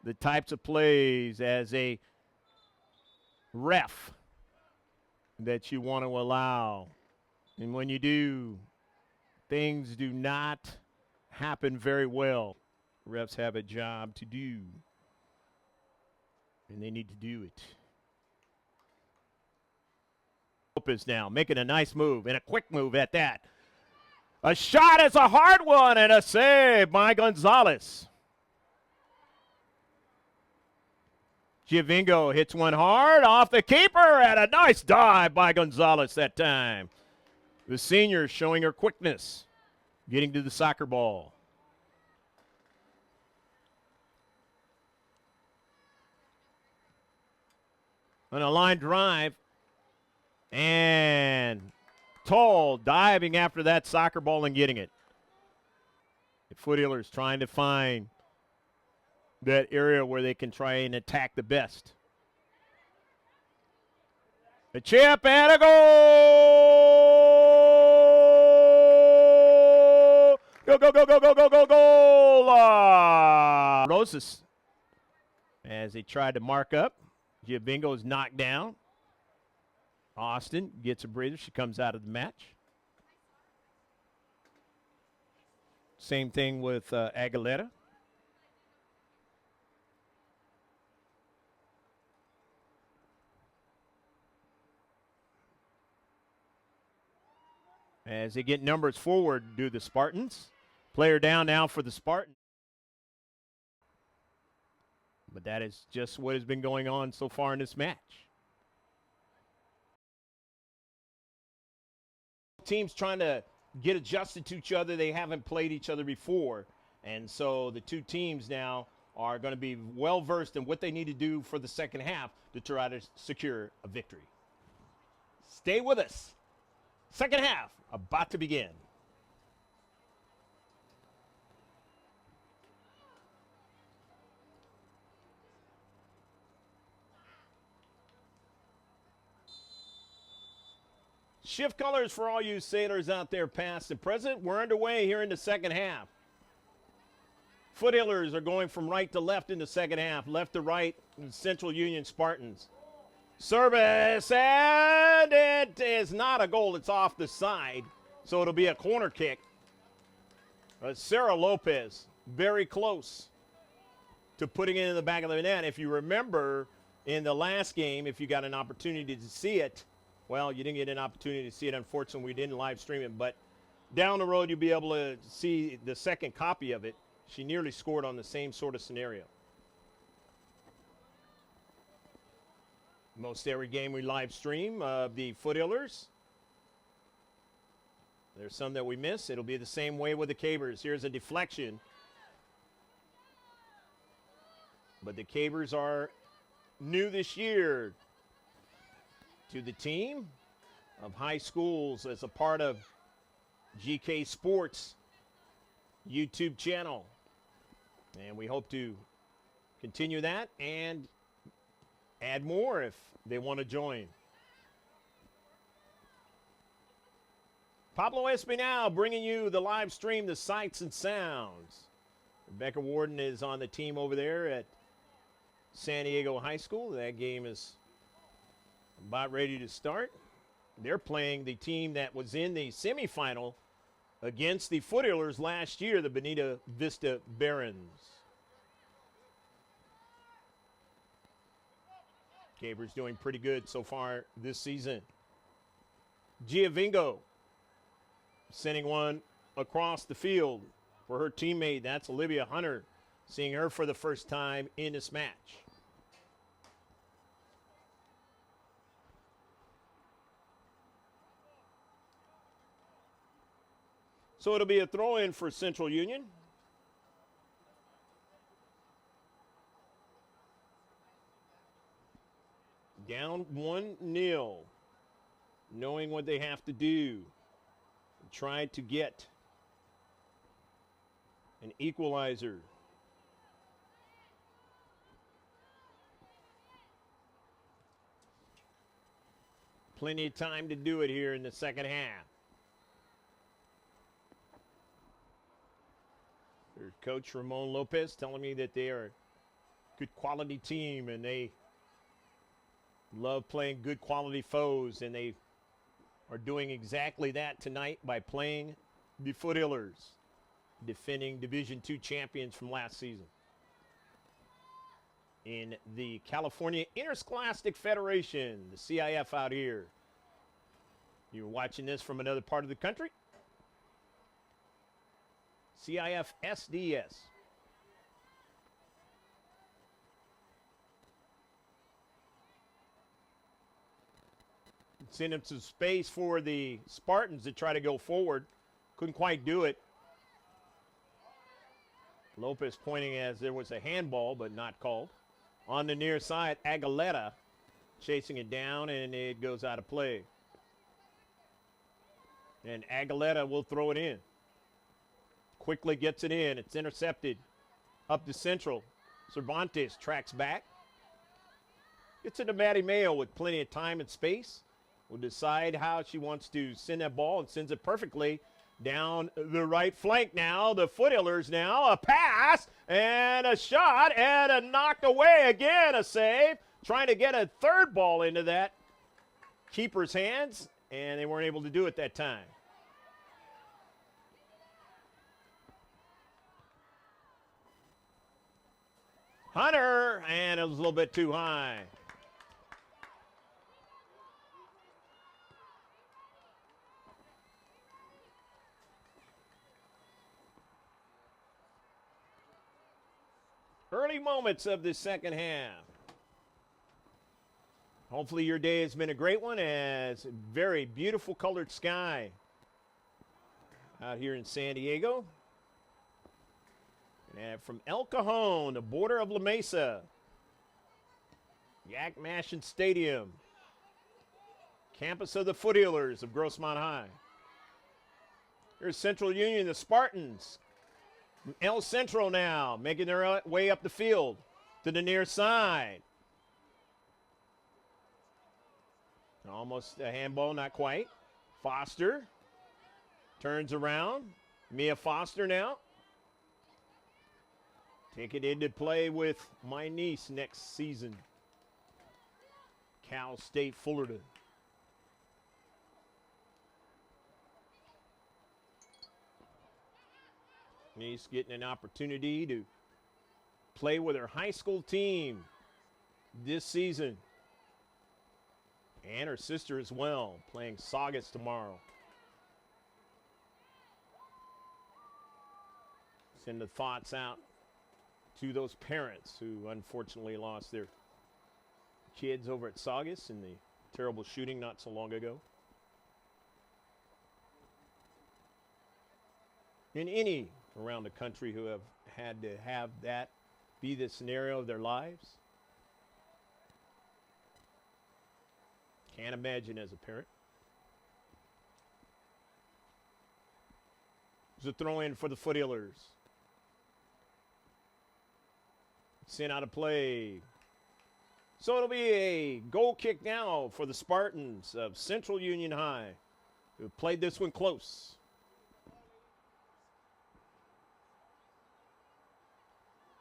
A: the types of plays as a ref that you want to allow. And when you do, things do not happen very well. Refs have a job to do, and they need to do it. Lopez now making a nice move, and a quick move at that. A shot is a hard one, and a save by Gonzalez. Giovingo hits one hard off the keeper, and a nice dive by Gonzalez that time. The senior showing her quickness, getting to the soccer ball. On a line drive, and Toll diving after that soccer ball and getting it. The Foothillers trying to find that area where they can try and attack the best. A chip and a goal! Go, go, go, go, go, go, go, goal! Rosas, as they tried to mark up. Giovingo is knocked down. Austin gets a breather. She comes out of the match. Same thing with Aguilera. As they get numbers forward, do the Spartans. Player down now for the Spartans. But that is just what has been going on so far in this match. Teams trying to get adjusted to each other. They haven't played each other before. And so the two teams now are going to be well versed in what they need to do for the second half to try to secure a victory. Stay with us. Second half about to begin. Shift colors for all you sailors out there, past and present. We're underway here in the second half. Foothillers are going from right to left in the second half, left to right, Central Union Spartans. Service, and it is not a goal. It's off the side, so it'll be a corner kick. Sarah Lopez, very close to putting it in the back of the net. If you remember in the last game, if you got an opportunity to see it, well, you didn't get an opportunity to see it. Unfortunately, we didn't live stream it, but down the road, you'll be able to see the second copy of it. She nearly scored on the same sort of scenario. Most every game we live stream of the Foothillers. There's some that we miss. It'll be the same way with the Cabers. Here's a deflection. But the Cabers are new this year to the team of high schools as a part of GK Sports YouTube channel. And we hope to continue that and add more if they want to join. Pablo Espinal bringing you the live stream, the sights and sounds. Rebecca Warden is on the team over there at San Diego High School. That game is about ready to start. They're playing the team that was in the semifinal against the Foothillers last year, the Bonita Vista Barons. Gaber's doing pretty good so far this season. Giovingo sending one across the field for her teammate. That's Olivia Hunter, seeing her for the first time in this match. So it'll be a throw-in for Central Union. Down 1-0, knowing what they have to do. Try to get an equalizer. Plenty of time to do it here in the second half. Their coach, Ramon Lopez, telling me that they are a good quality team and they love playing good quality foes, and they are doing exactly that tonight by playing the Foothillers, defending Division II champions from last season. In the California Interscholastic Federation, the CIF out here. You're watching this from another part of the country? c.i.f.sds. Send him some space for the Spartans to try to go forward. Couldn't quite do it. Lopez pointing as there was a handball, but not called. On the near side, Aguilera chasing it down, and it goes out of play. And Aguilera will throw it in. Quickly gets it in. It's intercepted. Up to Central. Cervantes tracks back. Gets it to Maddie Mayo with plenty of time and space. Will decide how she wants to send that ball, and sends it perfectly down the right flank now. The Foothillers now. A pass and a shot and a knocked away again. A save. Trying to get a third ball into that keeper's hands, and they weren't able to do it that time. Hunter, and it was a little bit too high. Early moments of the second half. Hopefully your day has been a great one, as very beautiful colored sky out here in San Diego. And from El Cajon, the border of La Mesa, Yak Mashin Stadium, campus of the Foothillers of Grossmont High. Here's Central Union, the Spartans. El Centro now, making their way up the field to the near side. Almost a handball, not quite. Foster turns around. Mia Foster now. Take it into play with my niece next season. Cal State Fullerton. Niece getting an opportunity to play with her high school team this season. And her sister as well, playing Saugus tomorrow. Send the thoughts out to those parents who unfortunately lost their kids over at Saugus in the terrible shooting not so long ago. in any around the country who have had to have that be the scenario of their lives. Can't imagine as a parent. There's a throw in for the Foothillers. Sent out of play. So it'll be a goal kick now for the Spartans of Central Union High, who played this one close.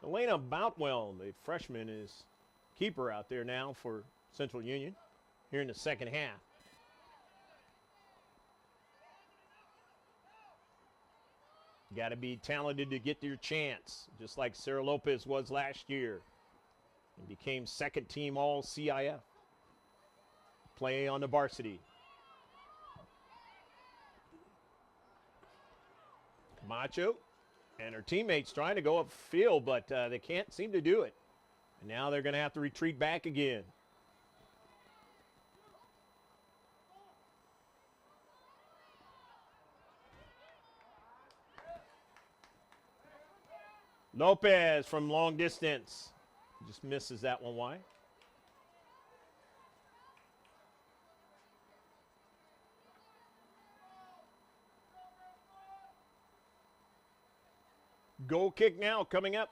A: Elena Boutwell, the freshman, is keeper out there now for Central Union here in the second half. Got to be talented to get your chance, just like Sarah Lopez was last year and became second team all CIF. Play on the Varsity. Camacho and her teammates trying to go upfield, but they can't seem to do it. And now they're going to have to retreat back again. Lopez from long distance. Just misses that one wide. Goal kick now coming up.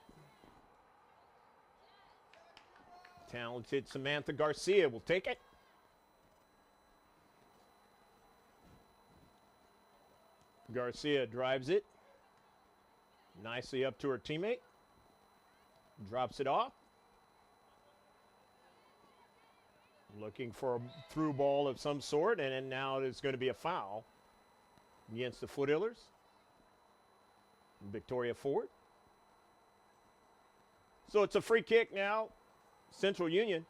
A: Talented Samantha Garcia will take it. Garcia drives it nicely up to her teammate. Drops it off. Looking for a through ball of some sort, and then now there's going to be a foul against the Foothillers. Victoria Ford. So it's a free kick now, Central Union.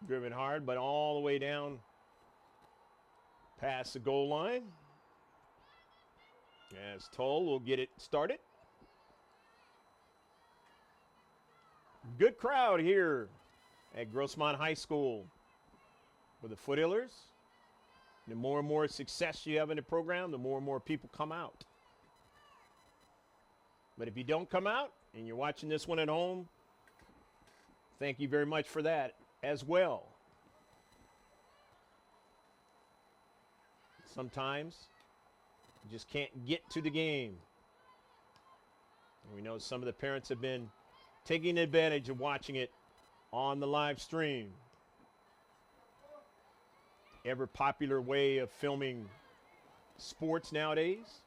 A: Driven hard, but all the way down past the goal line. As Toll will get it started. Good crowd here at Grossmont High School with the Foothillers. The more and more success you have in the program, the more and more people come out. But if you don't come out and you're watching this one at home, thank you very much for that as well. Sometimes you just can't get to the game. And we know some of the parents have been taking advantage of watching it on the live stream. Ever popular way of filming sports nowadays.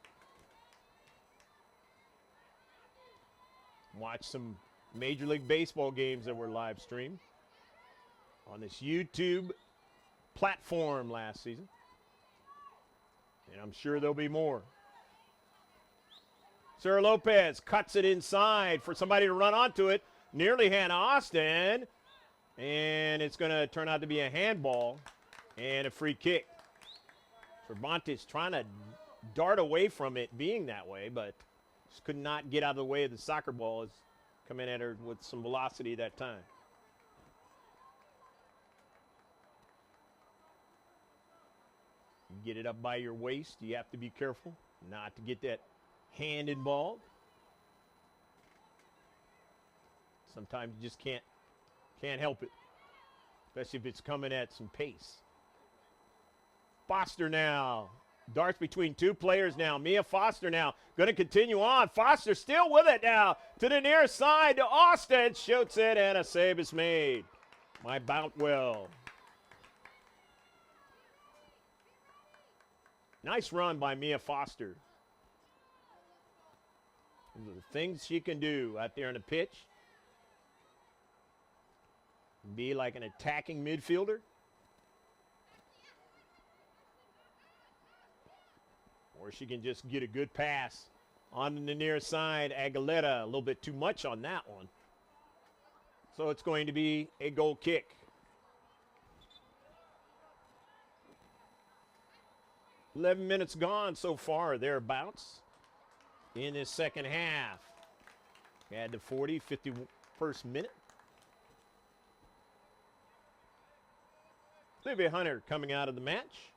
A: Watch some Major League Baseball games that were live streamed on this YouTube platform last season. And I'm sure there'll be more. Sarah Lopez cuts it inside for somebody to run onto it. Nearly Hannah Austin. And it's going to turn out to be a handball and a free kick. Cervantes trying to dart away from it being that way, but just could not get out of the way of the soccer ball. It's coming at her with some velocity that time. Get it up by your waist. You have to be careful not to get that hand involved. Sometimes you just can't help it, especially if it's coming at some pace. Foster now. Darts between two players now. Mia Foster now going to continue on. Foster still with it now to the near side to Austin. Shoots it and a save is made by Boutwell. Nice run by Mia Foster. The things she can do out there on the pitch. Be like an attacking midfielder. Or she can just get a good pass on the near side. Aguilera, a little bit too much on that one. So it's going to be a goal kick. "11 minutes gone so far, thereabouts, in this second half. Add to 40, 51st minute. Olivia Hunter coming out of the match.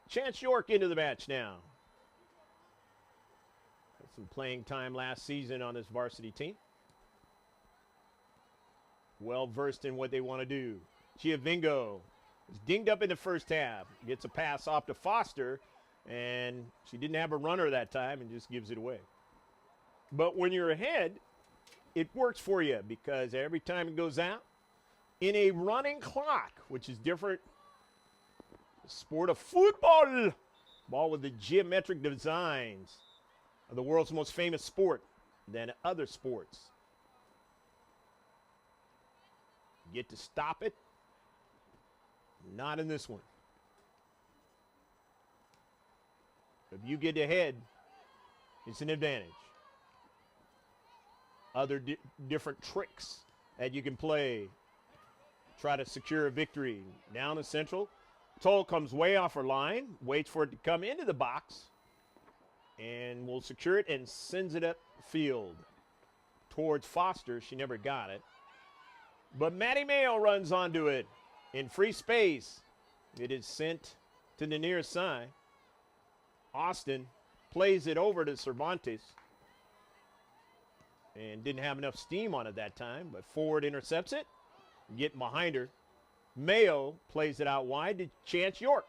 A: Chance York into the match now. Had some playing time last season on this varsity team. Well versed in what they want to do. Giovingo is dinged up in the first half. Gets a pass off to Foster, and she didn't have a runner that time and just gives it away. But when you're ahead, it works for you because every time it goes out, in a running clock, which is different, the sport of football, ball with the geometric designs of the world's most famous sport than other sports. Get to stop it. Not in this one. If you get ahead, it's an advantage. Other different tricks that you can play. Try to secure a victory. Down the central. Toll comes way off her line. Waits for it to come into the box. And will secure it and sends it up field. Towards Foster. She never got it. But Maddie Mayo runs onto it in free space. It is sent to the near side. Austin plays it over to Cervantes. And didn't have enough steam on it that time, but forward intercepts it. Getting behind her. Mayo plays it out wide to Chance York.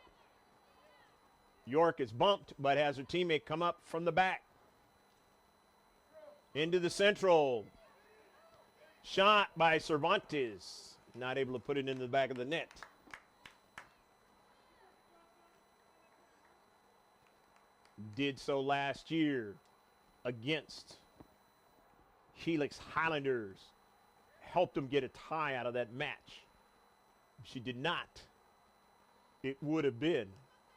A: York is bumped, but has her teammate come up from the back. Into the central. Shot by Cervantes. Not able to put it into the back of the net. Did so last year against Helix Highlanders. Helped them get a tie out of that match. If she did not, it would have been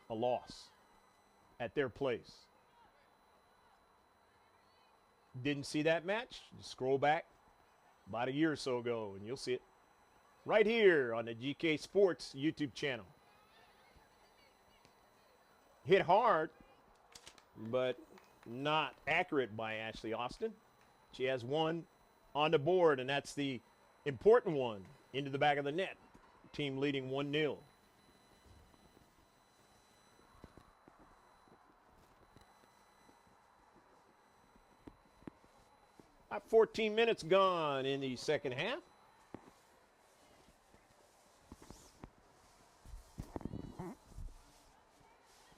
A: a loss at their place. Didn't see that match? Just scroll back about a year or so ago, and you'll see it right here on the GK Sports YouTube channel. Hit hard, but not accurate by Ashley Austin. She has one on the board, and that's the important one into the back of the net. Team leading 1-0. About 14 minutes gone in the second half.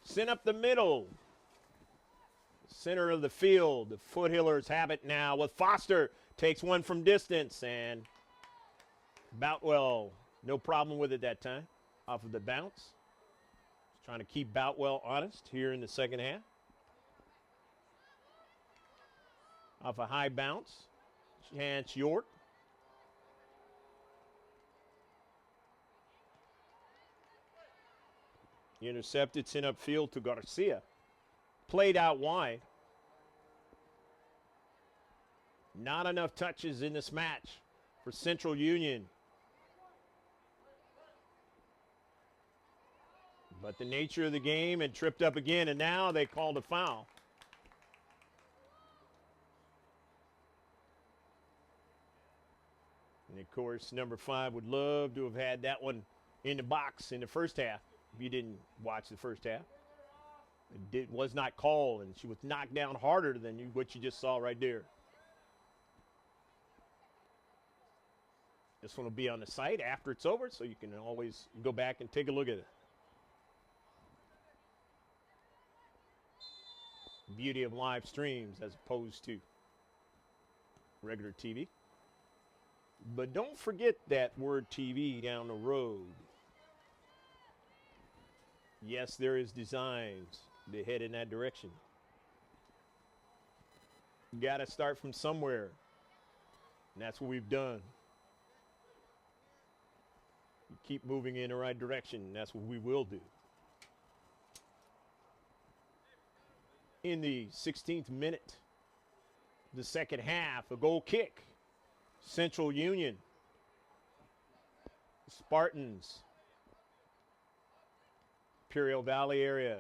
A: Sent up the middle. Center of the field. The Foothillers have it now with Foster. Takes one from distance, and Boutwell, no problem with it that time. Off of the bounce. Just trying to keep Boutwell honest here in the second half. Off a high bounce. Chance York. Intercepted, sent upfield to Garcia. Played out wide. Not enough touches in this match for Central Union. But the nature of the game, and tripped up again, and now they called a foul. And of course, number 5 would love to have had that one in the box in the first half. If you didn't watch the first half, it was not called, and she was knocked down harder than what you just saw right there. This one will be on the site after it's over, so you can always go back and take a look at it. Beauty of live streams as opposed to regular TV. But don't forget that word TV down the road. Yes, there is designs to head in that direction. You got to start from somewhere, and that's what we've done. You keep moving in the right direction, and that's what we will do. In the 16th minute, the second half, a goal kick. Central Union. Spartans. Imperial Valley area.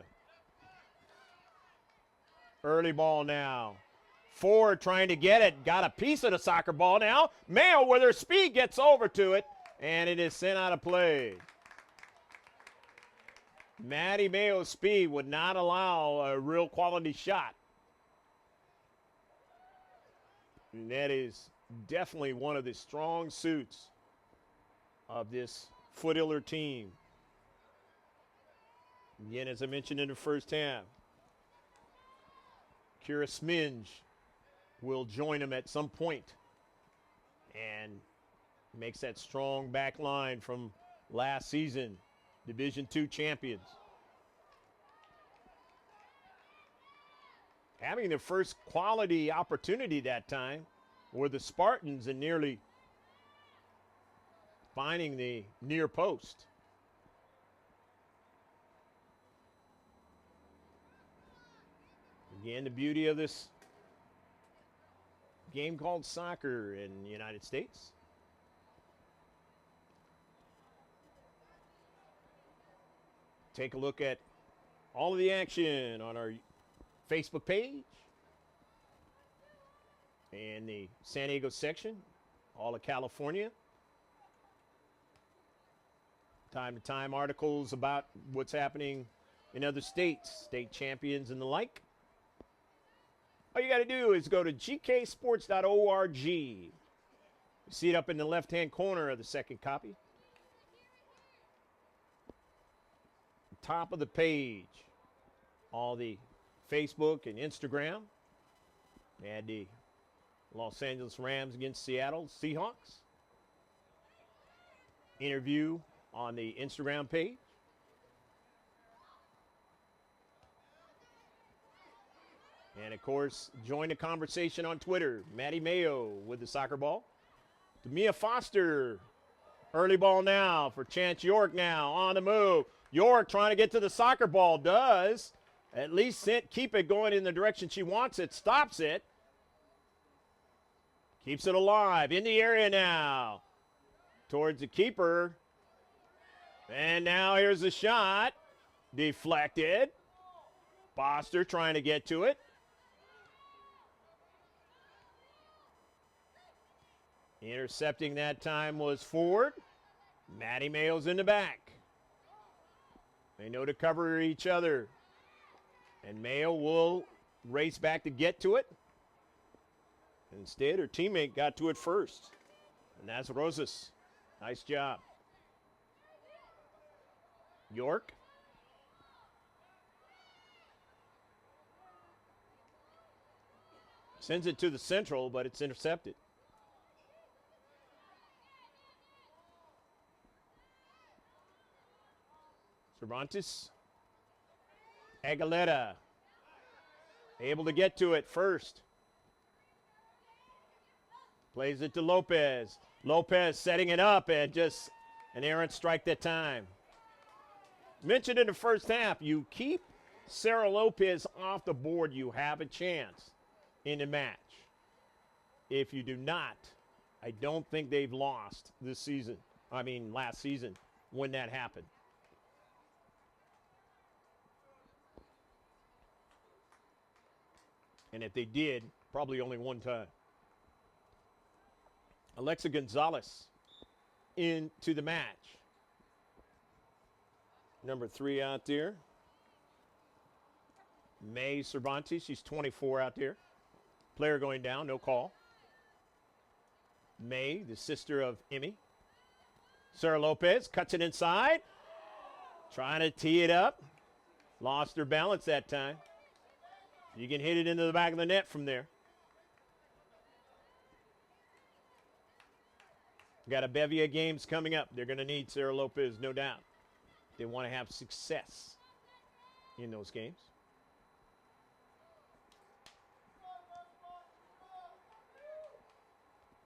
A: Early ball now. Ford trying to get it. Got a piece of the soccer ball now. Mayo with her speed gets over to it, and it is sent out of play. Maddie Mayo's speed would not allow a real quality shot. And that is definitely one of the strong suits of this Foothiller team. Again, as I mentioned in the first half, Kira Sminge will join him at some point and makes that strong back line from last season, Division II champions. Having the first quality opportunity that time were the Spartans and nearly finding the near post. Again, the beauty of this game called soccer in the United States. Take a look at all of the action on our Facebook page and the San Diego section, all of California. Time to time articles about what's happening in other states, state champions and the like. All you got to do is go to gksports.org. You see it up in the left-hand corner of the second copy. Top of the page, all the Facebook and Instagram. We had the Los Angeles Rams against Seattle Seahawks. Interview on the Instagram page. And, of course, join the conversation on Twitter. Maddie Mayo with the soccer ball. Demia Foster, early ball now for Chance York now on the move. York trying to get to the soccer ball, does. At least keep it going in the direction she wants it, stops it. Keeps it alive, in the area now. Towards the keeper. And now here's the shot. Deflected. Foster trying to get to it. Intercepting that time was Ford. Maddie Mayo's in the back. They know to cover each other. And Mayo will race back to get to it. Instead, her teammate got to it first. And that's Rosas. Nice job. York. Sends it to the central, but it's intercepted. Cervantes. Aguilera. Able to get to it first. Plays it to Lopez. Lopez setting it up and just an errant strike that time. Mentioned in the first half, you keep Sarah Lopez off the board, you have a chance in the match. If you do not, I don't think they've lost this season. Last season when that happened. And if they did, probably only one time. Alexa Gonzalez into the match. Number 3 out there. May Cervantes, she's 24 out there. Player going down, no call. May, the sister of Emmy. Sarah Lopez cuts it inside. Trying to tee it up. Lost her balance that time. You can hit it into the back of the net from there. Got a bevy of games coming up. They're going to need Sarah Lopez, no doubt. They want to have success in those games.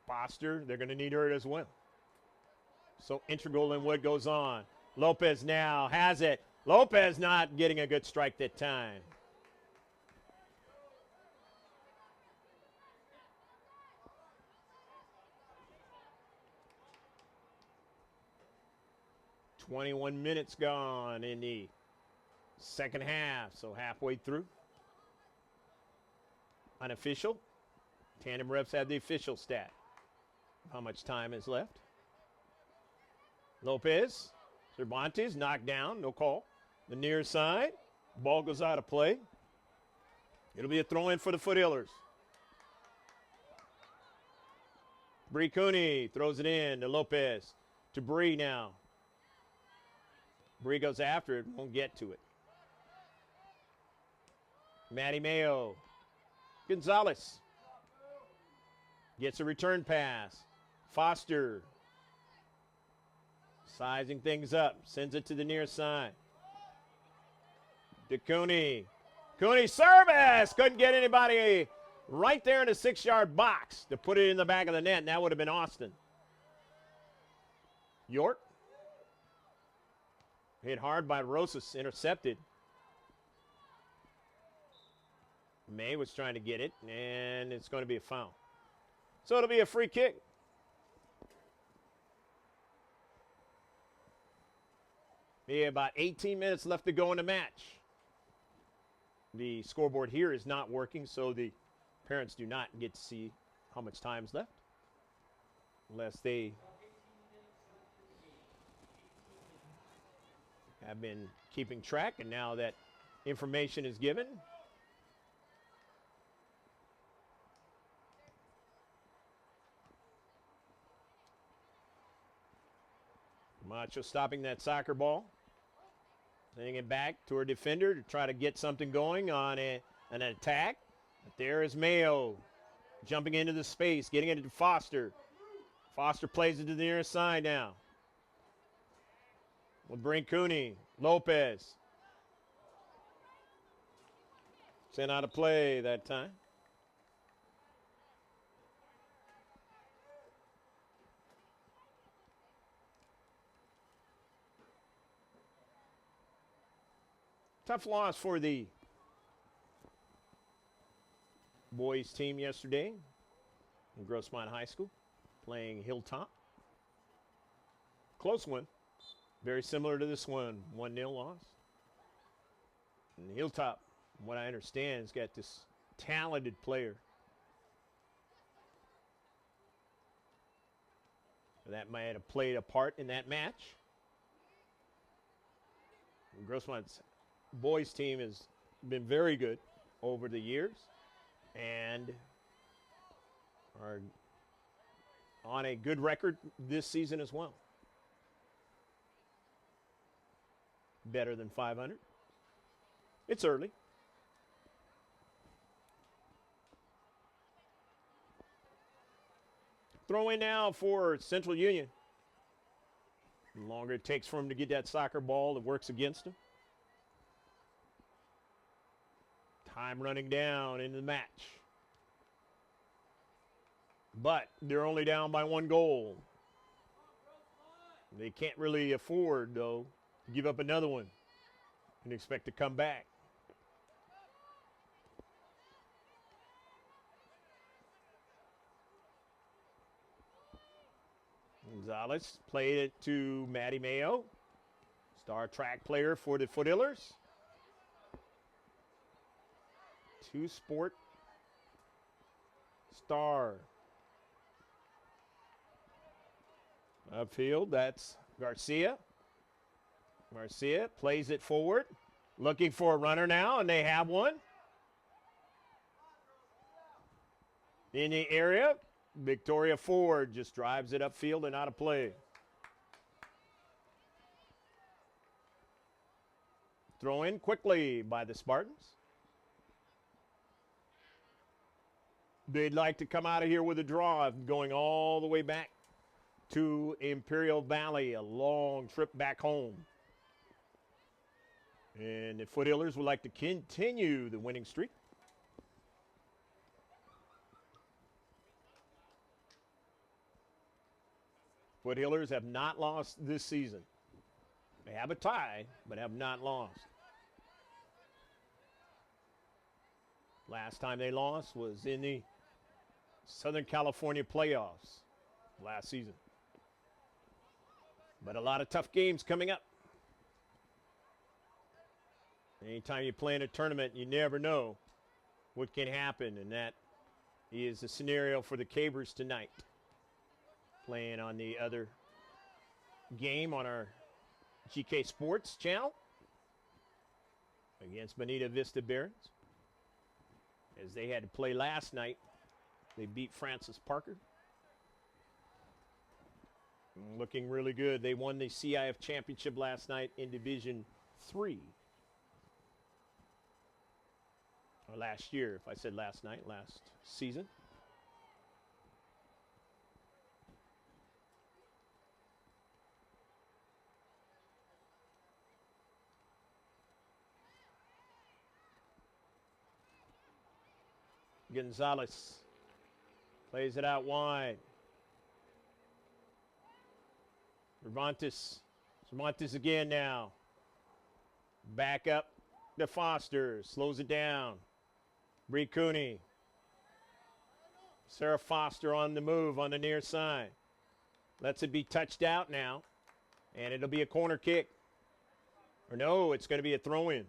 A: Foster, they're going to need her as well. So integral in what goes on. Lopez now has it. Lopez not getting a good strike that time. .21 minutes gone in the second half, so halfway through. Unofficial. Tandem refs have the official stat. How much time is left? Lopez. Cervantes knocked down, no call. the near side. Ball goes out of play. It'll be a throw-in for the Foothillers. Bree Cooney throws it in to Lopez. To Bree now. Bree goes after it, won't get to it. Maddie Mayo. Gonzalez gets a return pass. Foster sizing things up, sends it to the near side. To Cooney. Cooney service! Couldn't get anybody right there in the 6-yard box to put it in the back of the net, and that would have been Austin. York. Hit hard by Rosas, intercepted. May was trying to get it, and it's going to be a foul. So it'll be a free kick. Yeah, about 18 minutes left to go in the match. The scoreboard here is not working, so the parents do not get to see how much time is left, unless they have been keeping track, and now that information is given. Macho stopping that soccer ball. Sending it back to her defender to try to get something going on an attack. But there is Mayo jumping into the space, getting it to Foster. Foster plays it to the near side now. We'll bring Cooney. Lopez. Sent out of play that time. Tough loss for the boys team yesterday in Grossmont High School, playing Hilltop. Close one. Very similar to this one, 1-0 loss. And Hilltop, from what I understand, has got this talented player that might have played a part in that match. And Grossmont's boys team has been very good over the years and are on a good record this season as well. Better than 500. It's early. Throw in now for Central Union. The longer it takes for him to get that soccer ball, it works against him. Time running down into the match. But they're only down by 1 goal. They can't really afford, though, to give up another one and expect to come back. Gonzalez played it to Maddie Mayo, star track player for the Foothillers. Two-sport star. Upfield, that's Garcia. Garcia plays it forward, looking for a runner now, and they have one. In the area, Victoria Ford just drives it upfield and out of play. Throw in quickly by the Spartans. They'd like to come out of here with a draw, going all the way back to Imperial Valley, a long trip back home. And the Foothillers would like to continue the winning streak. Foothillers have not lost this season. They have a tie, but have not lost. Last time they lost was in the Southern California playoffs last season. But a lot of tough games coming up. Anytime you play in a tournament, you never know what can happen, and that is the scenario for the Cabers tonight. Playing on the other game on our GK Sports channel. against Bonita Vista Barons. As they had to play last night, they beat Francis Parker. Looking really good. They won the CIF championship last night in Division 3. Or last year, if I said last night, last season. Gonzalez plays it out wide. Cervantes again now. Back up to Foster. Slows it down. Bree Cooney. Sarah Foster on the move on the near side. Lets it be touched out now. And it'll be a corner kick. Or no, it's going to be a throw-in.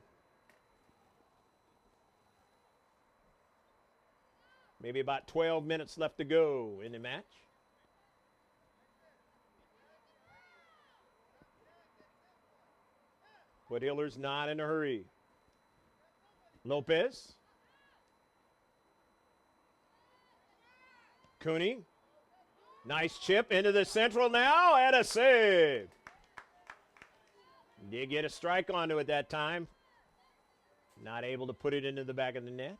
A: Maybe about 12 minutes left to go in the match. Foothillers not in a hurry. Lopez. Cooney. Nice chip into the central now, and a save. Did get a strike onto it that time. Not able to put it into the back of the net.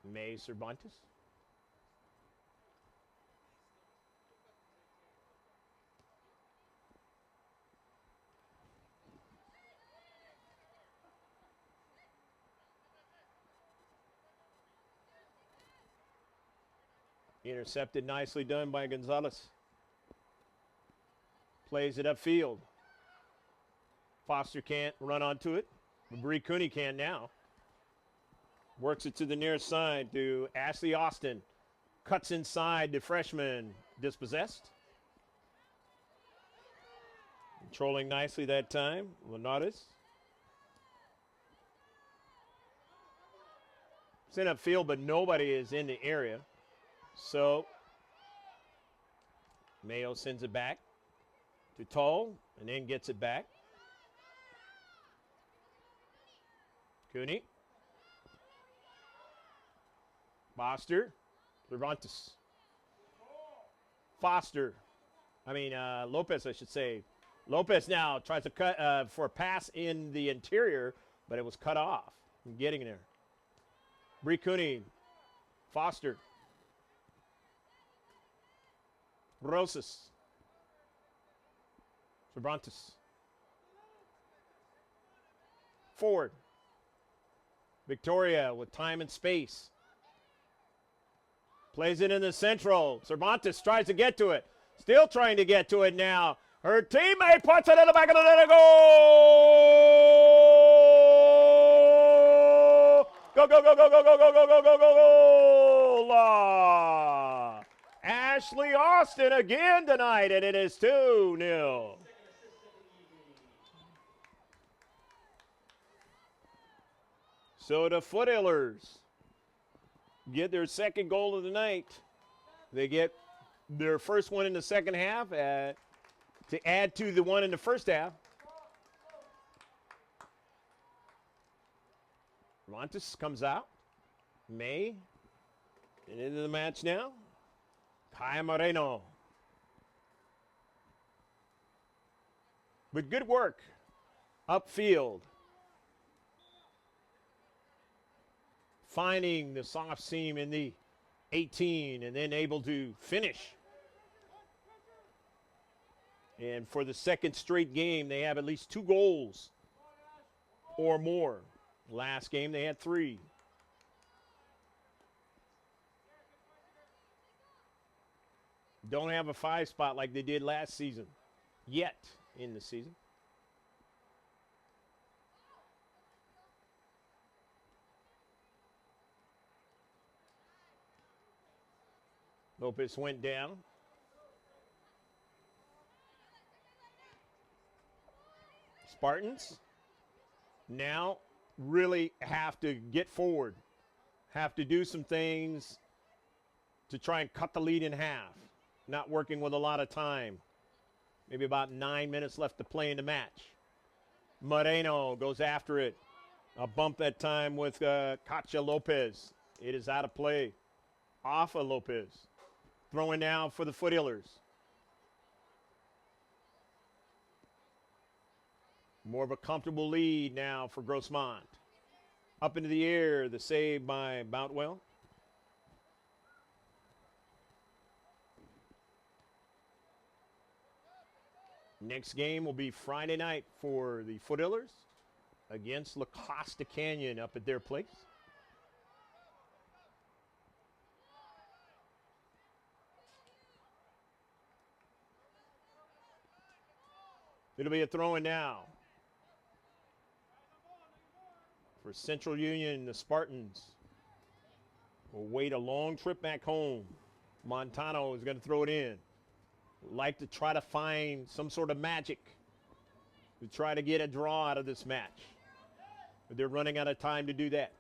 A: May Cervantes. Intercepted, nicely done by Gonzalez. Plays it upfield. Foster can't run onto it. Bree Cooney can now. Works it to the near side to Ashley Austin. Cuts inside the freshman, dispossessed. Controlling nicely that time, Linares. It's in upfield, but nobody is in the area. So, Mayo sends it back to Toll and then gets it back. Cooney. Foster. Cervantes. Lopez, I should say. Lopez now tries to cut for a pass in the interior, but it was cut off. I'm getting there. Bree Cooney. Foster. Rosas. Cervantes. Forward. Victoria with time and space. Plays it in the central. Cervantes tries to get to it. Still trying to get to it now. Her teammate puts it in the back of the net. Goal! Go, go, go, go, go, go, go, go, go, go, go, go! Ashley Austin again tonight, and it is 2-0. So the Foothillers get their second goal of the night. They get their first one in the second half to add to the one in the first half. Montes comes out. May. And into the match now. Kaya Moreno. But good work upfield. Finding the soft seam in the 18 and then able to finish. And for the second straight game, they have at least 2 goals or more. Last game, they had 3. Don't have a 5 spot like they did last season, yet in the season. Lopez went down. Spartans now really have to get forward, have to do some things to try and cut the lead in half, not working with a lot of time. Maybe about 9 minutes left to play in the match. Moreno goes after it. A bump that time with Katia Lopez. It is out of play. Off of Lopez. Throwing now for the Foothillers. More of a comfortable lead now for Grossmont. Up into the air, the save by Boutwell. Next game will be Friday night for the Foothillers against La Costa Canyon up at their place. It'll be a throw-in now for Central Union. The Spartans will wait a long trip back home. Montano is going to throw it in. Like to try to find some sort of magic to try to get a draw out of this match. But they're running out of time to do that.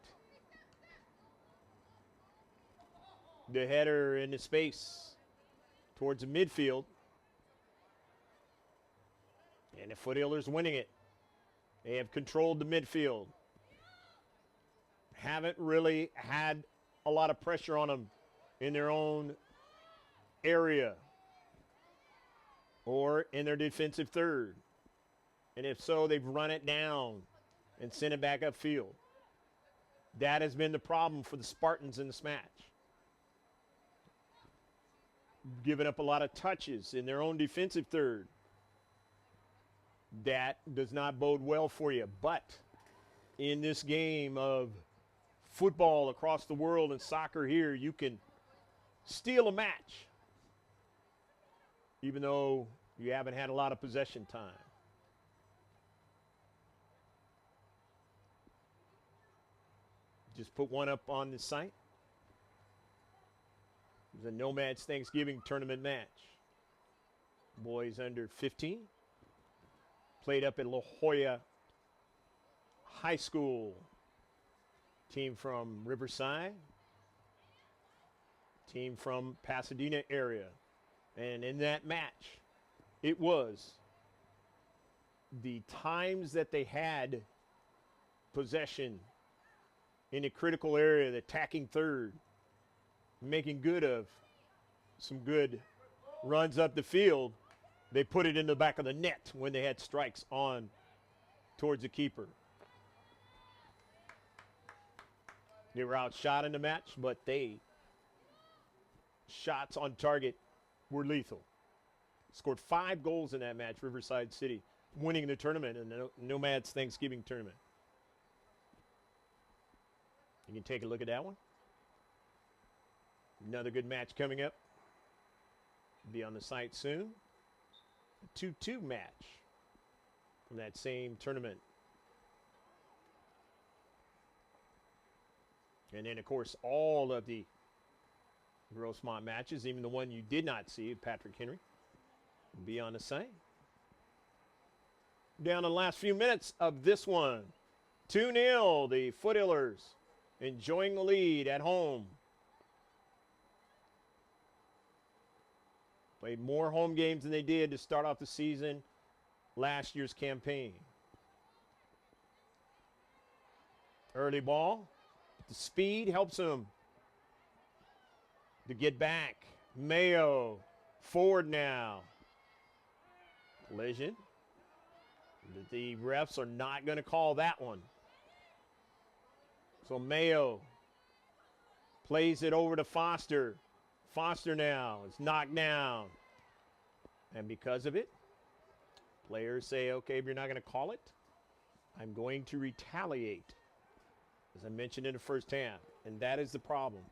A: The header in the space towards the midfield. And the Foothillers winning it. They have controlled the midfield. Haven't really had a lot of pressure on them in their own area or in their defensive third. And if so, they've run it down and sent it back upfield. That has been the problem for the Spartans in this match. Giving up a lot of touches in their own defensive third. That does not bode well for you. But in this game of football across the world and soccer here, you can steal a match, even though you haven't had a lot of possession time. Just put one up on the site. It's a Nomads Thanksgiving tournament match. Boys under 15. Played up at La Jolla High School. Team from Riverside. Team from Pasadena area. And in that match, it was the times that they had possession in a critical area, the attacking third, making good of some good runs up the field. They put it in the back of the net when they had strikes on towards the keeper. They were outshot in the match, but shots on target were lethal. Scored 5 goals in that match, Riverside City, winning the tournament in the Nomads Thanksgiving tournament. You can take a look at that one. Another good match coming up. Be on the site soon. A 2-2 match from that same tournament. And then, of course, all of the Grossmont matches, even the one you did not see, Patrick Henry, will be on the site. Down to the last few minutes of this one. 2-0, the Foothillers enjoying the lead at home. Played more home games than they did to start off the season last year's campaign. Early ball. The speed helps them to get back. Mayo forward now. Collision. The refs are not going to call that one. So Mayo plays it over to Foster. Foster now is knocked down. And because of it, players say, okay, if you're not going to call it, I'm going to retaliate. As I mentioned in the first half. And that is the problem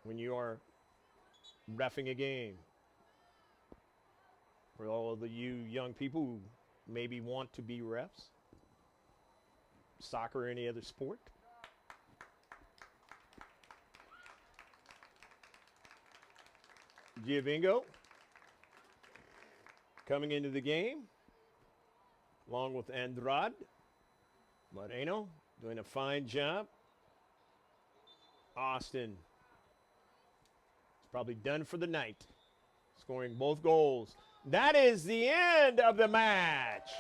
A: when you are reffing a game. For all of you young people who maybe want to be refs, soccer or any other sport. Giovingo coming into the game, along with Andrade. Moreno doing a fine job. Austin is probably done for the night, scoring both goals. That is the end of the match,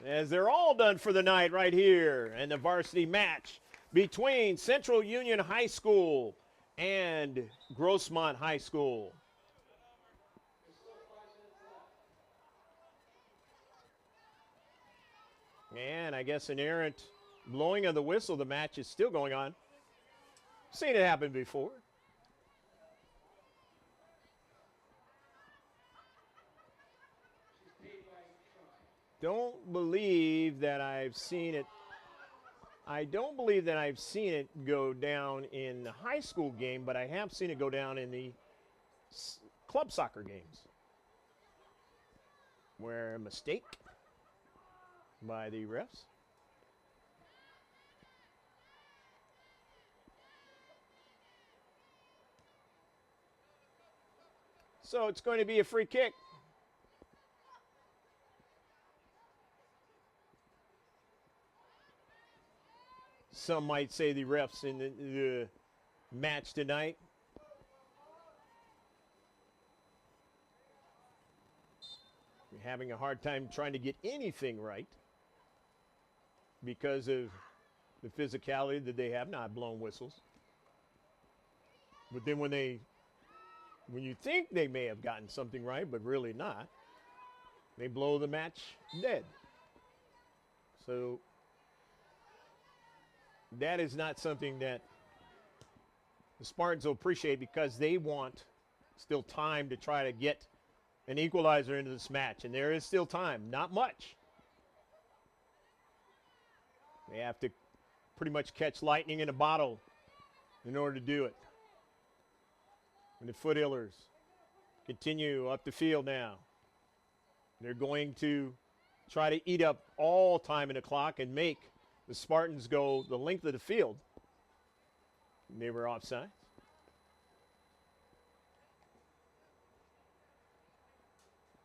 A: as they're all done for the night right here. And the varsity match between Central Union High School and Grossmont High School. And I guess an errant blowing of the whistle, the match is still going on. Seen it happen before. Don't believe that I've seen it. I don't believe that I've seen it go down in the high school game, but I have seen it go down in the club soccer games, where a mistake by the refs. So it's going to be a free kick. Some might say the refs in the match tonight. You're having a hard time trying to get anything right because of the physicality that they have, not blown whistles. But then when you think they may have gotten something right, but really not, they blow the match dead. So that is not something that the Spartans will appreciate, because they want still time to try to get an equalizer into this match. And there is still time, not much. They have to pretty much catch lightning in a bottle in order to do it. And the Foothillers continue up the field now. They're going to try to eat up all time in the clock and make the Spartans go the length of the field. They were offside.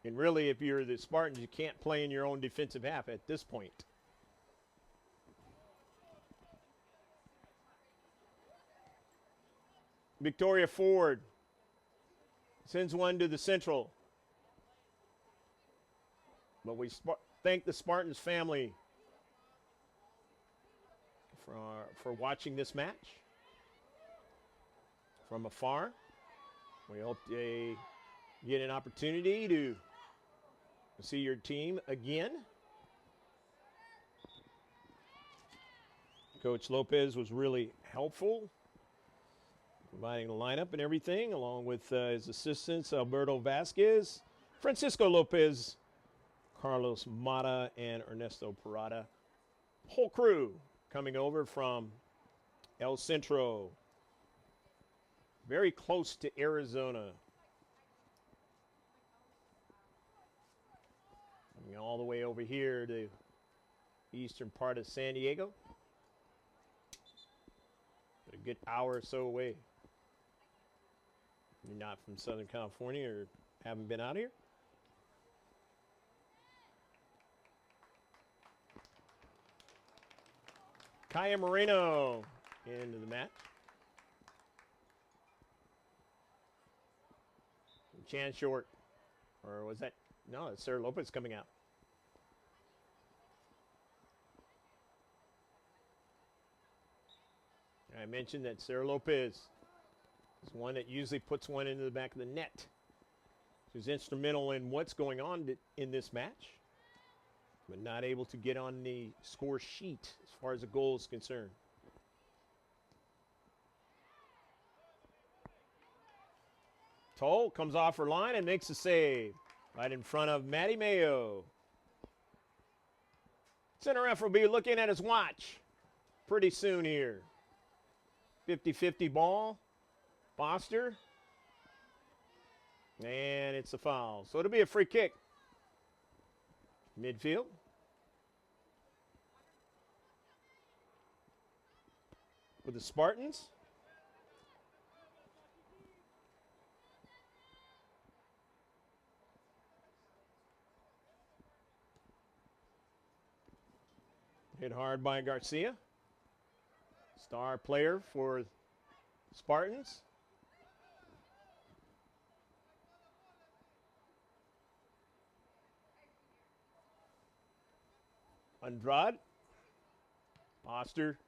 A: And really, if you're the Spartans, you can't play in your own defensive half at this point. Victoria Ford sends one to the Central. But we thank the Spartans family for watching this match from afar. We hope they get an opportunity to see your team again. Coach Lopez was really helpful, providing the lineup and everything, along with his assistants, Alberto Vasquez, Francisco Lopez, Carlos Mata, and Ernesto Parada. Whole crew coming over from El Centro, very close to Arizona. Coming all the way over here to eastern part of San Diego. A good hour or so away. You're not from Southern California or haven't been out here. Kaya Moreno into the match. Chan Short. Or was that? No, it's Sarah Lopez coming out. I mentioned that Sarah Lopez is one that usually puts one into the back of the net. She's instrumental in what's going on in this match, but not able to get on the score sheet as far as the goal is concerned. Toll comes off her line and makes a save right in front of Maddie Mayo. Center ref will be looking at his watch pretty soon here. 50-50 ball. Foster. And it's a foul. So it'll be a free kick. Midfield. With the Spartans. Hit hard by Garcia. Star player for Spartans. Andrade. Foster.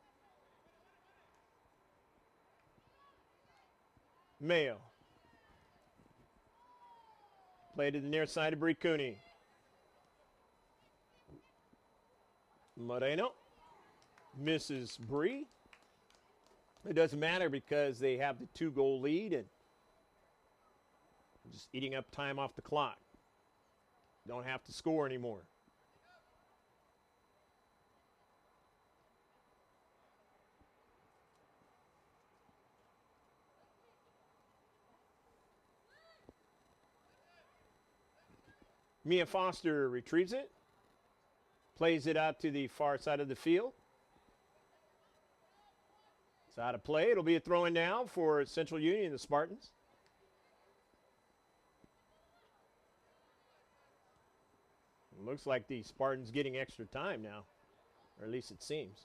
A: Mayo. Play to the near side of Bricuni. Moreno. Misses Bree. It doesn't matter because they have the 2-goal lead and just eating up time off the clock. Don't have to score anymore. Mia Foster retrieves it, plays it out to the far side of the field. It's out of play. It'll be a throw-in now for Central Union, the Spartans. It looks like the Spartans getting extra time now, or at least it seems.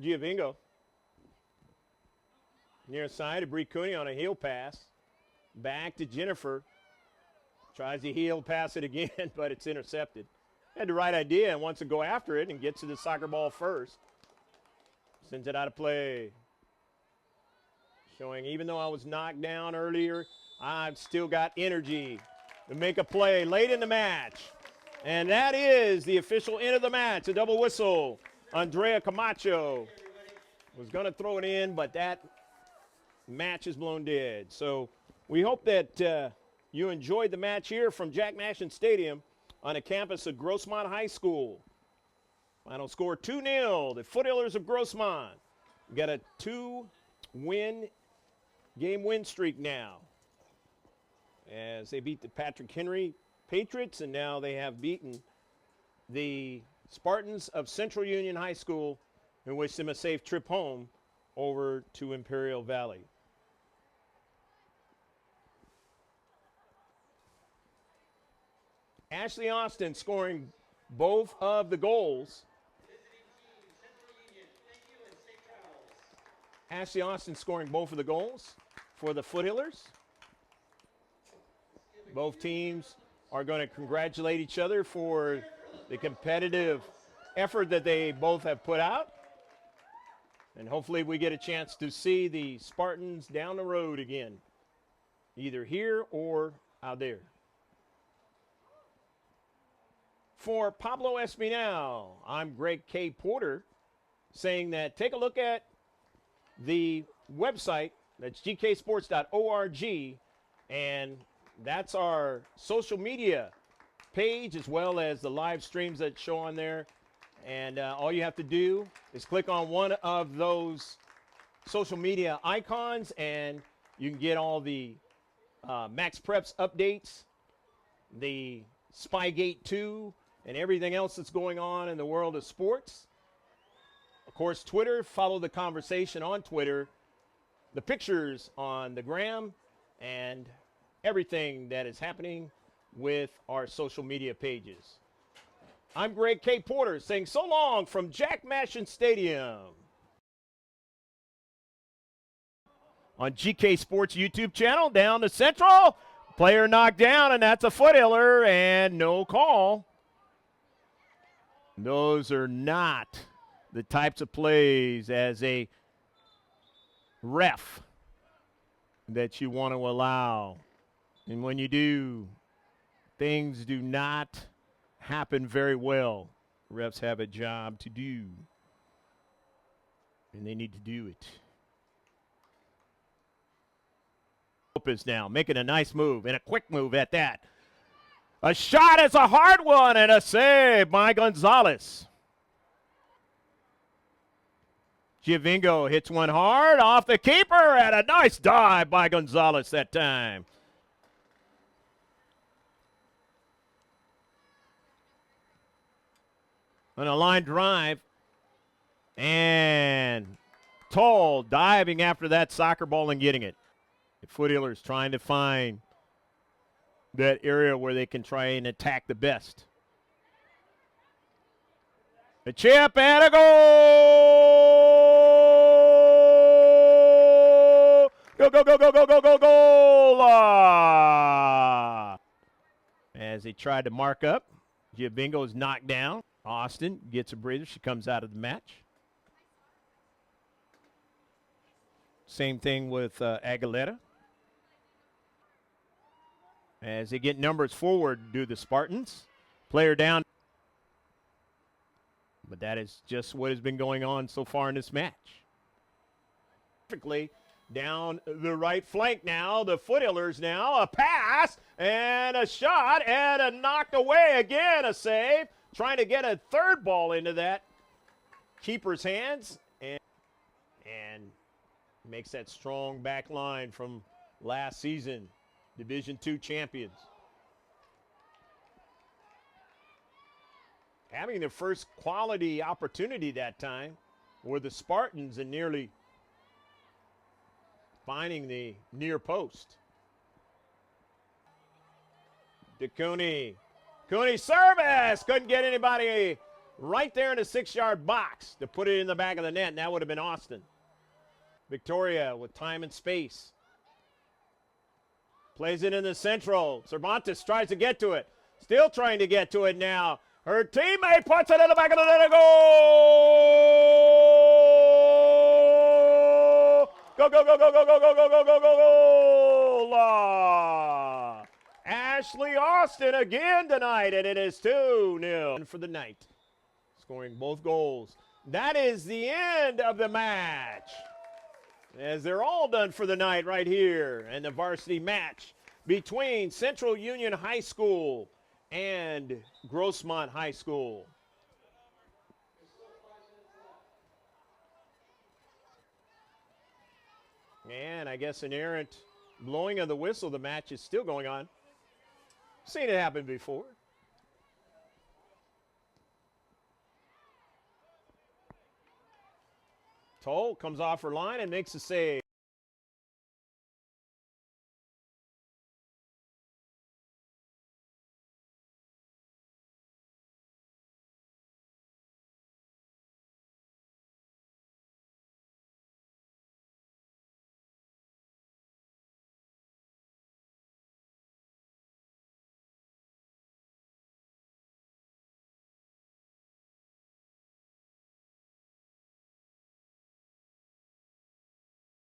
A: Giovingo. Near side of Bricuni on a heel pass. Back to Jennifer. Tries to heel pass it again, but it's intercepted. Had the right idea and wants to go after it and gets to the soccer ball first. Sends it out of play. Showing even though I was knocked down earlier, I've still got energy to make a play late in the match. And that is the official end of the match, a double whistle. Andrea Camacho was going to throw it in, but that match is blown dead. So we hope that you enjoyed the match here from Jack Mashin Stadium on the campus of Grossmont High School. Final score 2-0, the Foothillers of Grossmont. We got a 2-game win streak now as they beat the Patrick Henry Patriots, and now they have beaten the Spartans of Central Union High School, and wish them a safe trip home over to Imperial Valley. Ashley Austin scoring both of the goals. Ashley Austin scoring both of the goals for the Foothillers. Both teams are going to congratulate each other for the competitive effort that they both have put out. And hopefully we get a chance to see the Spartans down the road again, either here or out there. For Pablo Espinal, I'm Greg K. Porter, saying that take a look at the website. That's gksports.org, and that's our social media page as well as the live streams that show on there. And all you have to do is click on one of those social media icons and you can get all the Max Preps updates, the Spygate 2, and everything else that's going on in the world of sports. Of course, Twitter, follow the conversation on Twitter, the pictures on the gram, and everything that is happening with our social media pages. I'm Greg K. Porter saying so long from Jack Mashin Stadium. On GK Sports YouTube channel, down to Central. Player knocked down, and that's a Foothiller, and no call. Those are not the types of plays as a ref that you want to allow. And when you do, things do not happen very well. Refs have a job to do, and they need to do it. Lopez now making a nice move, and a quick move at that. A shot is a hard one, and a save by Gonzalez. Giovingo hits one hard off the keeper, and a nice dive by Gonzalez that time. On a line drive, and Toll diving after that soccer ball and getting it. The Foothillers trying to find that area where they can try and attack the best. The chip and a goal! Go, go, go, go, go, go, go, goal! As they tried to mark up, Giovinco is knocked down. Austin gets a breather. She comes out of the match. Same thing with Aguilera. As they get numbers forward, do the Spartans. Player down. But that is just what has been going on so far in this match. Perfectly down the right flank now. The Foothillers now. A pass and a shot and a knocked away again. A save. Trying to get a third ball into that keeper's hands. And makes that strong back line from last season. Division II champions. Having their first quality opportunity that time were the Spartans and nearly finding the near post. DeCooney. Cooney service! Couldn't get anybody right there in the 6-yard box to put it in the back of the net, and that would have been Austin. Victoria with time and space. Plays it in the central. Cervantes tries to get to it. Still trying to get to it now. Her teammate puts it in the back of the net. Goal! Go, go, go, go, go, go, go, go, go, go, go, goal! Ashley Austin again tonight, and it is 2-0 for the night. Scoring both goals. That is the end of the match. As they're all done for the night right here. And the varsity match between Central Union High School and Grossmont High School. And I guess an errant blowing of the whistle. The match is still going on. Seen it happen before. Toll comes off her line and makes a save.